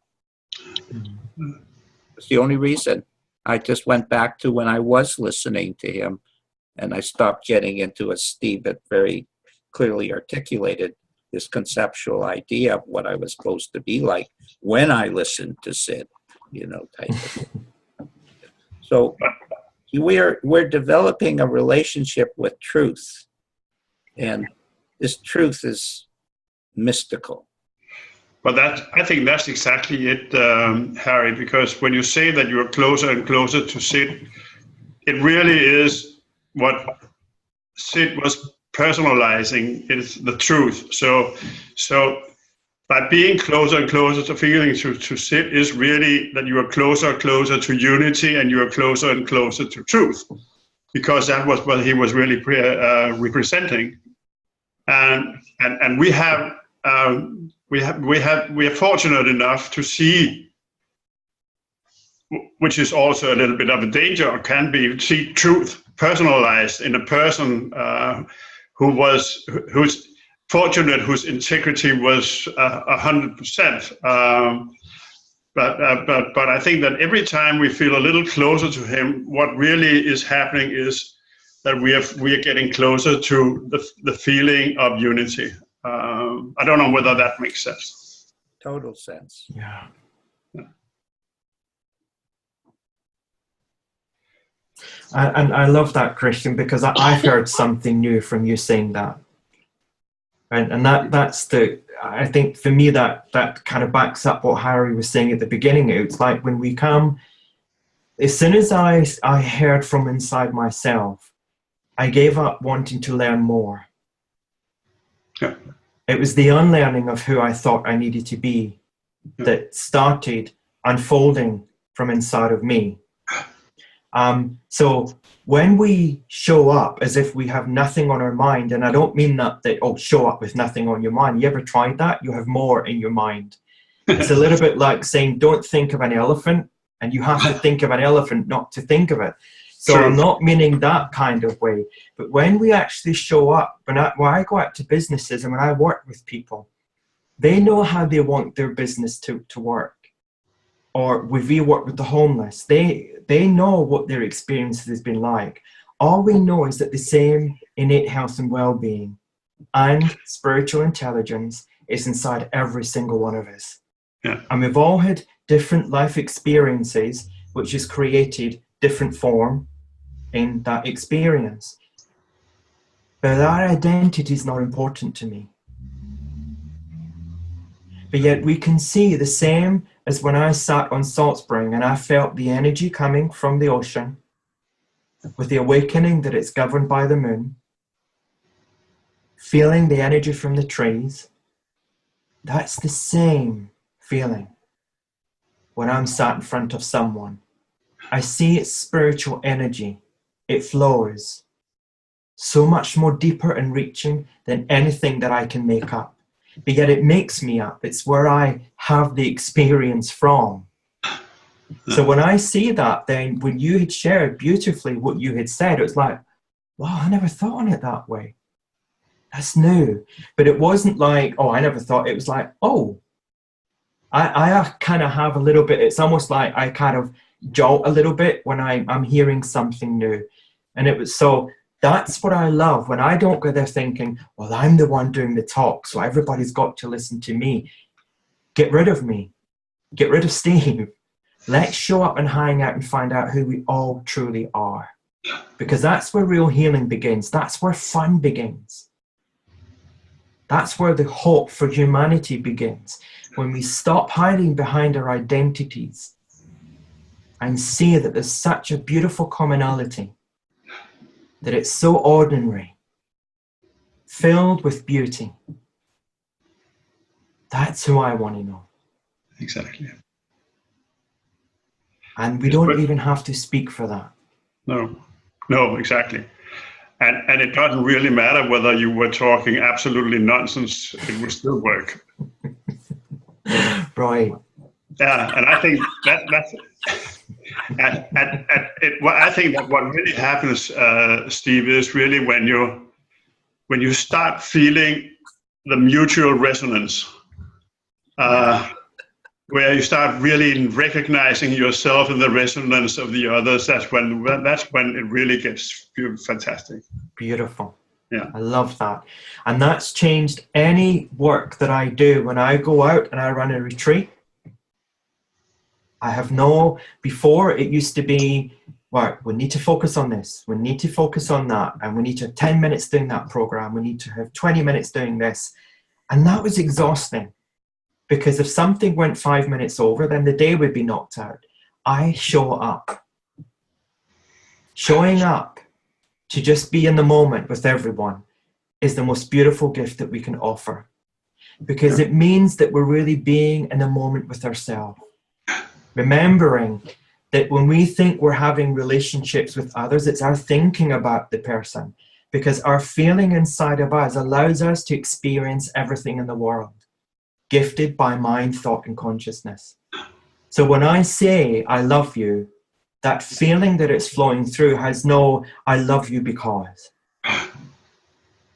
It's the only reason. I just went back to when I was listening to him, and I stopped getting into, as Steve had very clearly articulated, this conceptual idea of what I was supposed to be like when I listened to Sid, type of thing. So we're developing a relationship with truth, and this truth is mystical. But I think that's exactly it, Harry, because when you say that you're closer and closer to Sid, it really is what Sid was personalizing, is the truth. So by being closer and closer to feeling to Sid is really that you are closer and closer to unity, and you are closer and closer to truth, because that was what he was really representing. And we are fortunate enough to see, which is also a little bit of a danger, or can be, see truth personalized in a person who's fortunate, whose integrity was 100%. But I think that every time we feel a little closer to him, what really is happening is that we are getting closer to the feeling of unity. I don't know whether that makes sense. Total sense. Yeah. And I love that, Christian, because I've heard something new from you saying that. And that's I think for me that kind of backs up what Harry was saying at the beginning. It's like when we come, as soon as I heard from inside myself, I gave up wanting to learn more. Yeah. It was the unlearning of who I thought I needed to be that started unfolding from inside of me. So when we show up as if we have nothing on our mind, and I don't mean that, show up with nothing on your mind. You ever tried that? You have more in your mind. It's a little bit like saying, don't think of an elephant, and you have to think of an elephant not to think of it. So True. I'm not meaning that kind of way. But when we actually show up, when I go out to businesses and when I work with people, they know how they want their business to work. Or when we work with the homeless, they know what their experience has been like. All we know is that the same innate health and well-being and spiritual intelligence is inside every single one of us. Yeah. And we've all had different life experiences, which has created different form in that experience. But our identity is not important to me. But yet we can see the same as when I sat on Salt Spring and I felt the energy coming from the ocean with the awakening that it's governed by the moon, feeling the energy from the trees. That's the same feeling when I'm sat in front of someone. I see its spiritual energy. It flows so much more deeper and reaching than anything that I can make up. But yet it makes me up. It's where I have the experience from. So when I see that, then when you had shared beautifully what you had said, it was like, wow, I never thought on it that way. That's new. But it wasn't like, oh, I never thought. It was like, oh, I kind of have a little bit. It's almost like I kind of jolt a little bit when I'm hearing something new. And it was so... That's what I love, when I don't go there thinking, well, I'm the one doing the talk, so everybody's got to listen to me. Get rid of me. Get rid of Steve. Let's show up and hang out and find out who we all truly are. Because that's where real healing begins. That's where fun begins. That's where the hope for humanity begins. When we stop hiding behind our identities and see that there's such a beautiful commonality, that it's so ordinary, filled with beauty. That's who I want to know. Exactly. And we don't even have to speak for that. No, exactly. And it doesn't really matter whether you were talking absolutely nonsense, it would still work. Right. Yeah, and I think that's I think that what really happens, Steve, is really when you start feeling the mutual resonance, where you start really recognizing yourself in the resonance of the others. That's when it really gets fantastic. Beautiful. Yeah, I love that. And that's changed any work that I do. When I go out and I run a retreat, before it used to be, well, we need to focus on this, we need to focus on that, and we need to have 10 minutes doing that program, we need to have 20 minutes doing this. And that was exhausting, because if something went 5 minutes over, then the day would be knocked out. I show up. Showing up to just be in the moment with everyone is the most beautiful gift that we can offer, because it means that we're really being in the moment with ourselves. Remembering that when we think we're having relationships with others, it's our thinking about the person, because our feeling inside of us allows us to experience everything in the world, gifted by mind, thought, and consciousness. So when I say I love you, that feeling that it's flowing through has no I love you because.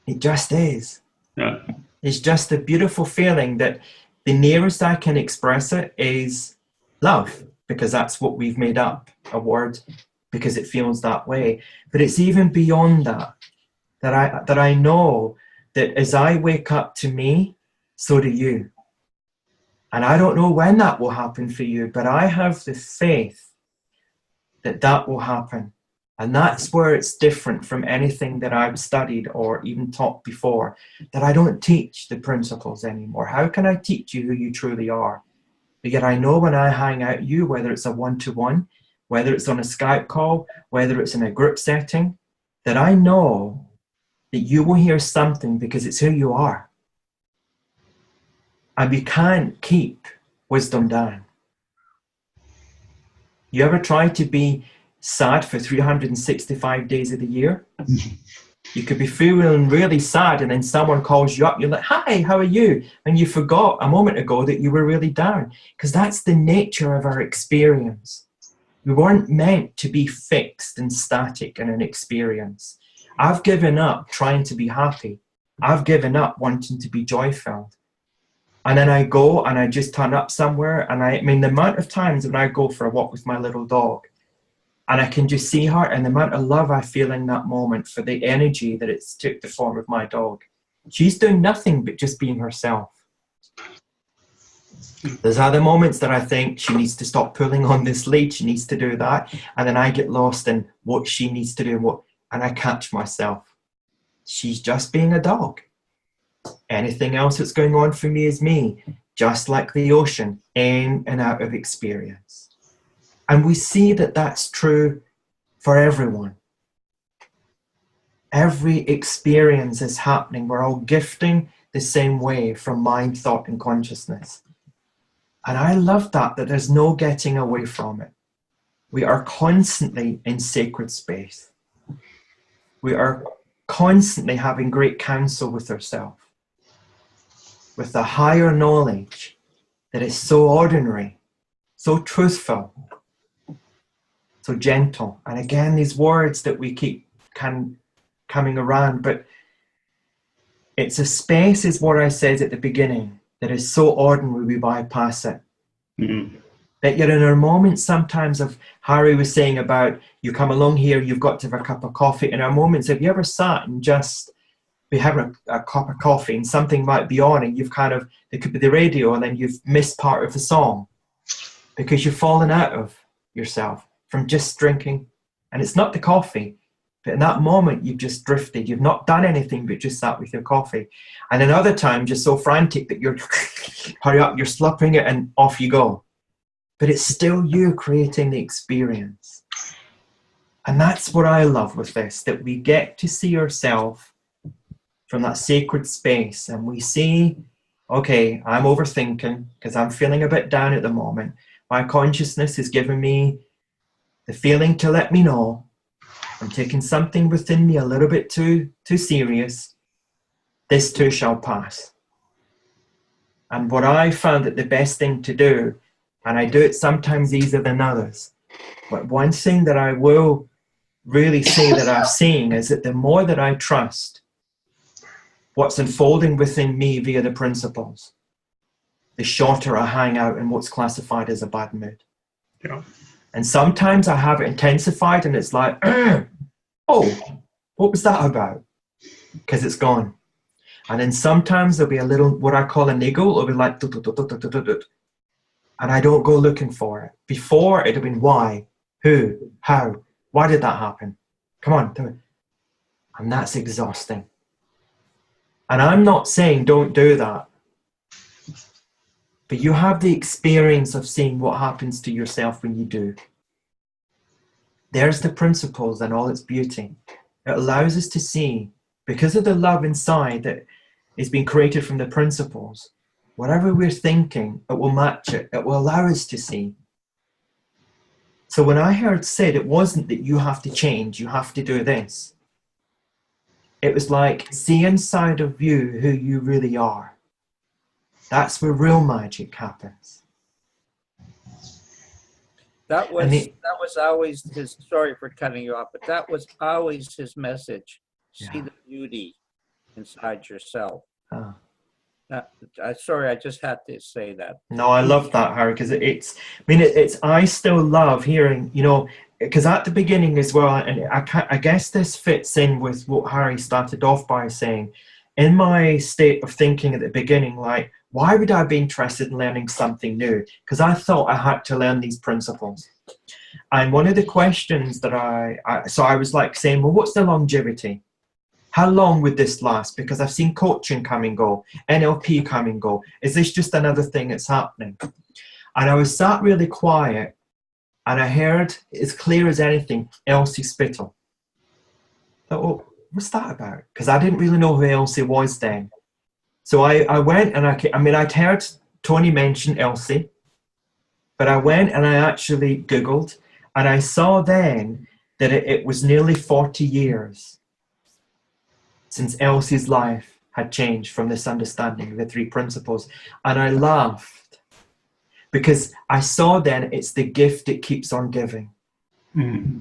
It just is. Yeah. It's just a beautiful feeling that the nearest I can express it is love, because that's what we've made up, a word, because it feels that way. But it's even beyond that I know that as I wake up to me, so do you. And I don't know when that will happen for you, but I have the faith that that will happen. And that's where it's different from anything that I've studied or even taught before, that I don't teach the principles anymore. How can I teach you who you truly are? But yet I know when I hang out you, whether it's a one-to-one, whether it's on a Skype call, whether it's in a group setting, that I know that you will hear something because it's who you are. And we can't keep wisdom down. You ever try to be sad for 365 days of the year? You could be feeling really sad and then someone calls you up. You're like, hi, how are you? And you forgot a moment ago that you were really down, because that's the nature of our experience. We weren't meant to be fixed and static in an experience. I've given up trying to be happy. I've given up wanting to be joy-filled. And then I go and I just turn up somewhere. And I mean, the amount of times when I go for a walk with my little dog, and I can just see her, and the amount of love I feel in that moment for the energy that it's took the form of my dog. She's doing nothing but just being herself. There's other moments that I think she needs to stop pulling on this lead, she needs to do that. And then I get lost in what she needs to do, and I catch myself. She's just being a dog. Anything else that's going on for me is me, just like the ocean, in and out of experience. And we see that that's true for everyone. Every experience is happening. We're all gifting the same way from mind, thought, and consciousness. And I love that there's no getting away from it. We are constantly in sacred space. We are constantly having great counsel with ourselves, with the higher knowledge that is so ordinary, so truthful, so gentle. And again, these words that we keep coming around, but it's a space, is what I said at the beginning, that is so ordinary we bypass it. Mm-hmm. That you're in our moments sometimes of, Harry was saying about, you come along here, you've got to have a cup of coffee. In our moments, have you ever sat and just be having a cup of coffee and something might be on and you've kind of, it could be the radio, and then you've missed part of the song because you've fallen out of yourself from just drinking. And it's not the coffee, but in that moment you've just drifted. You've not done anything but just sat with your coffee. And another time you're so frantic that you're hurry up, you're slurping it and off you go. But it's still you creating the experience. And that's what I love with this, that we get to see ourselves from that sacred space, and we see, okay, I'm overthinking because I'm feeling a bit down at the moment. My consciousness is giving me the feeling to let me know I'm taking something within me a little bit too serious. This too shall pass. And what I found that the best thing to do, and I do it sometimes easier than others, but one thing that I will really say that I've seen is that the more that I trust what's unfolding within me via the principles, the shorter I hang out in what's classified as a bad mood. Yeah. And sometimes I have it intensified and it's like, oh, what was that about? Because it's gone. And then sometimes there'll be a little, what I call a niggle, it'll be like, and I don't go looking for it. Before, it'd have been why, who, how, why did that happen? Come on, do it. And that's exhausting. And I'm not saying don't do that. But you have the experience of seeing what happens to yourself when you do. There's the principles and all its beauty. It allows us to see, because of the love inside that is being created from the principles, whatever we're thinking, it will match it. It will allow us to see. So when I heard said, it wasn't that you have to change, you have to do this. It was like, see inside of you who you really are. That's where real magic happens. That was always his, sorry for cutting you off, but that was always his message. See the beauty inside yourself. Sorry, I just had to say that. No, I love that, Harry, because I still love hearing, because at the beginning as well, and I guess this fits in with what Harry started off by saying, in my state of thinking at the beginning, like, why would I be interested in learning something new? Because I thought I had to learn these principles. And one of the questions that I was like saying, well, what's the longevity? How long would this last? Because I've seen coaching come and go, NLP come and go. Is this just another thing that's happening? And I was sat really quiet and I heard, as clear as anything, Elsie Spittle. I thought, oh, what's that about? Because I didn't really know who Elsie was then. So I went and I'd heard Tony mention Elsie. But I went and I actually Googled, and I saw then that it was nearly 40 years since Elsie's life had changed from this understanding of the three principles. And I laughed because I saw then it's the gift that keeps on giving. Mm.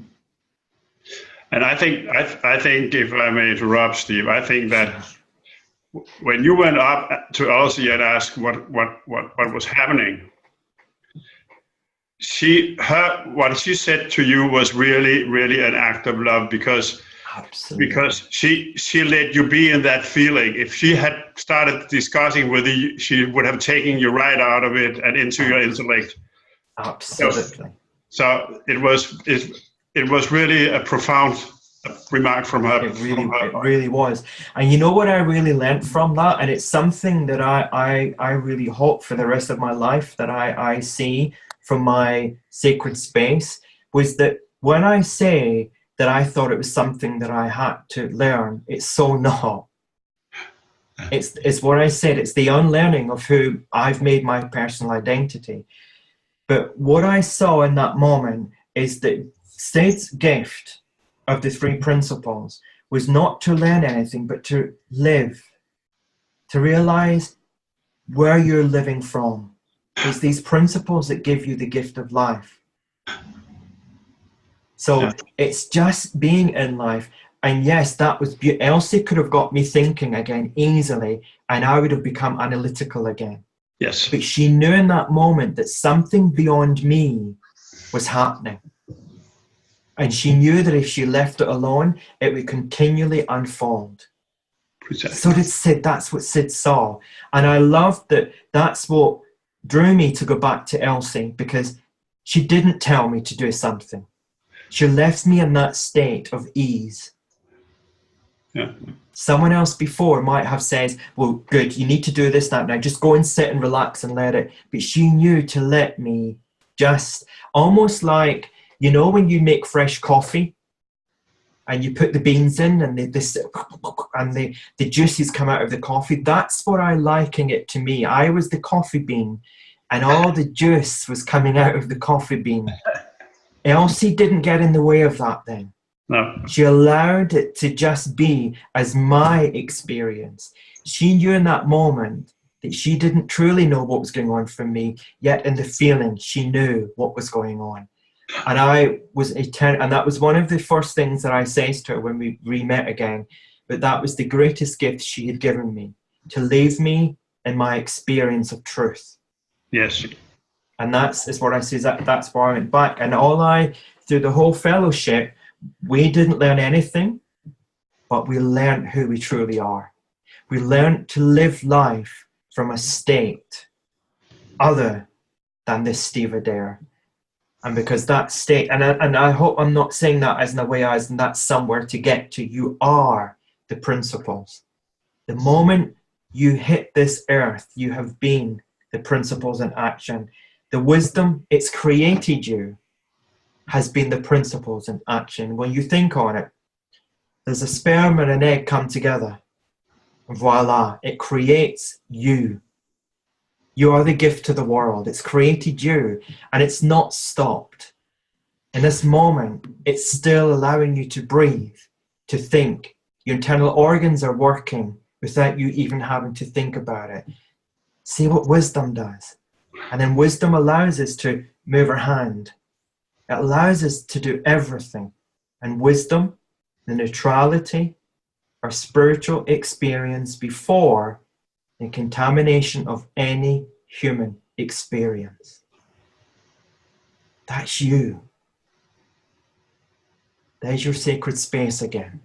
And I think, if I may interrupt, Steve, I think that when you went up to Elsie and asked what was happening, what she said to you was really, really an act of love, because Absolutely. Because she let you be in that feeling. If she had started discussing with you, she would have taken you right out of it and into your intellect. Absolutely. So it was really a profound remark from her. It really was. And you know what I really learned from that? And it's something that I really hope for the rest of my life that I see from my sacred space, was that when I say that I thought it was something that I had to learn, it's so not. It's what I said, it's the unlearning of who I've made my personal identity. But what I saw in that moment is that State's gift of the three principles was not to learn anything, but to live, to realize where you're living from. It's these principles that give you the gift of life. So it's just being in life. And yes, that was beautiful. Elsie could have got me thinking again easily, and I would have become analytical again. Yes. But she knew in that moment that something beyond me was happening. And she knew that if she left it alone, it would continually unfold. Exactly. So did Sid. That's what Sid saw. And I loved that. That's what drew me to go back to Elsie, because she didn't tell me to do something. She left me in that state of ease. Yeah. Someone else before might have said, well, good, you need to do this, that, now. Just go and sit and relax and let it. But she knew to let me just, almost like, you know, when you make fresh coffee and you put the beans in and the juices come out of the coffee. That's what I liken it to me. I was the coffee bean and all the juice was coming out of the coffee bean. Elsie didn't get in the way of that then. No. She allowed it to just be as my experience. She knew in that moment that she didn't truly know what was going on for me, yet in the feeling she knew what was going on. And I was and that was one of the first things that I said to her when we re-met again, but that was the greatest gift she had given me, to leave me in my experience of truth. Yes. And that's what I say, that's why I went back. And through the whole fellowship, we didn't learn anything, but we learned who we truly are. We learned to live life from a state other than this Steve Adair. And because that state, and I hope I'm not saying that as in a way as in that's somewhere to get to. You are the principles. The moment you hit this earth, you have been the principles in action. The wisdom, it's created you, has been the principles in action. When you think on it, there's a sperm and an egg come together. Voila, it creates you. You are the gift to the world. It's created you, and it's not stopped. In this moment, it's still allowing you to breathe, to think. Your internal organs are working without you even having to think about it. See what wisdom does. And then wisdom allows us to move our hand. It allows us to do everything. And wisdom, the neutrality, our spiritual experience before the contamination of any human experience. That's you. There's your sacred space again.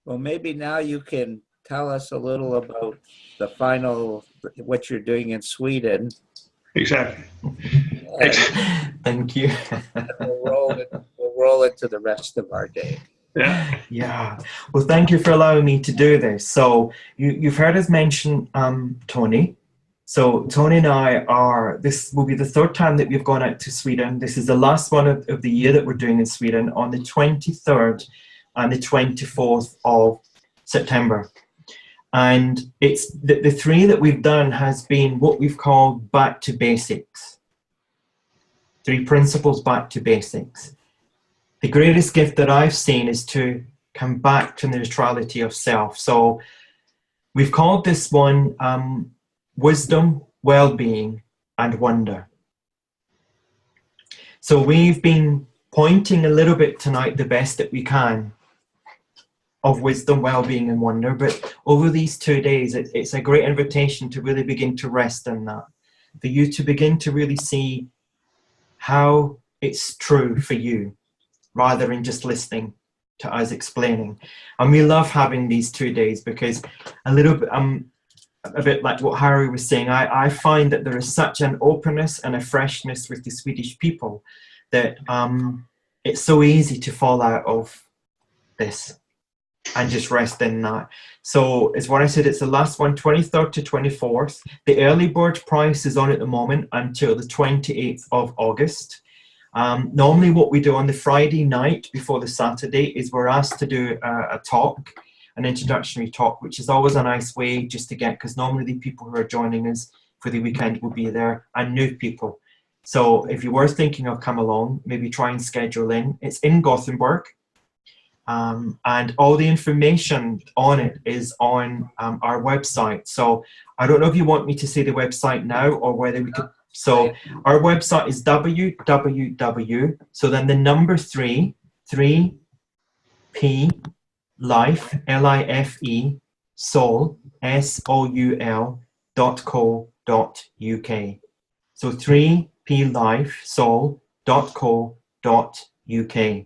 Well, maybe now you can tell us a little about the final, what you're doing in Exactly. Thank you. We'll roll into the rest of our day. Yeah. Yeah. Well, thank you for allowing me to do this. So you've heard us mention Tony. So Tony and I this will be the third time that we've gone out to Sweden. This is the last one of the year that we're doing in Sweden on the 23rd and the 24th of September. And it's the three that we've done has been what we've called back to basics. 3 principles back to basics. The greatest gift that I've seen is to come back to the neutrality of self. So we've called this one wisdom, well-being, and wonder. So we've been pointing a little bit tonight the best that we can of wisdom, well-being, and wonder. But over these 2 days, it's a great invitation to really begin to rest in that. For you to begin to really see how it's true for you, rather than just listening to us explaining. And we love having these 2 days because a little bit, a bit like what Harry was saying, I find that there is such an openness and a freshness with the Swedish people that it's so easy to fall out of this and just rest in that. So it's what I said, it's the last one, 23rd to 24th. The early bird price is on at the moment until the 28th of August. Normally what we do on the Friday night before the Saturday is we're asked to do a talk, an introductory talk, which is always a nice way just to get, because normally the people who are joining us for the weekend will be there, and new people. So if you were thinking of come along, maybe try and schedule in. It's in Gothenburg, and all the information on it is on our website. So I don't know if you want me to say the website now or whether we could. So our website is www, so then the number 3, 3P, life, L-I-F-E, soul, soul.co.uk. So 3plife.soul.co.uk.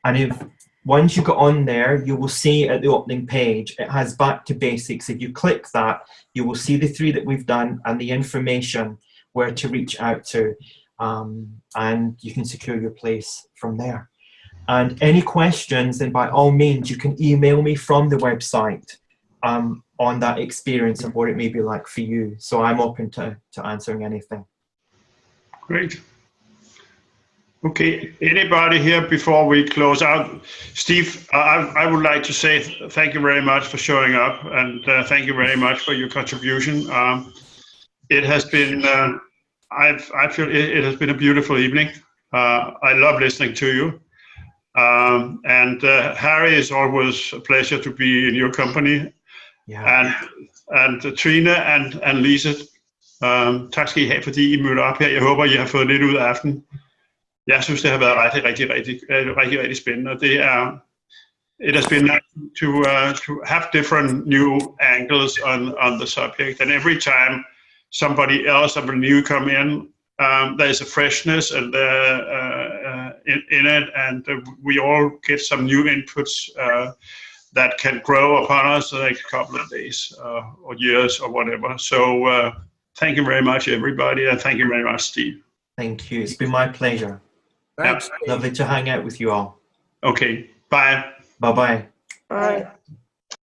And if once you go on there, you will see at the opening page, it has back to basics. If you click that, you will see the 3 that we've done and the information where to reach out to, and you can secure your place from there. And any questions, then by all means, you can email me from the website on that experience of what it may be like for you. So I'm open to answering anything. Great. Okay, anybody here before we close out? Steve, I would like to say thank you very much for showing up, and thank you very much for your contribution. It has been, I feel it has been a beautiful evening. I love listening to you. And Harry, it's always a pleasure to be in your company. Yeah. And Trine and Lise, tak skal I have, fordi I mødte op her. Jeg håber, I har fået lidt ud af aftenen. Jeg synes, det har været rigtig spændende. Og det er, it has been nice to have different new angles on the subject. And every time somebody else of a new come in, there's a freshness and in it, and we all get some new inputs that can grow upon us in the next couple of days or years or whatever. So thank you very much, everybody, and thank you very much, Steve. Thank you. It's been my pleasure. Thanks. Lovely to hang out with you all. Okay, bye. Bye-bye. Bye.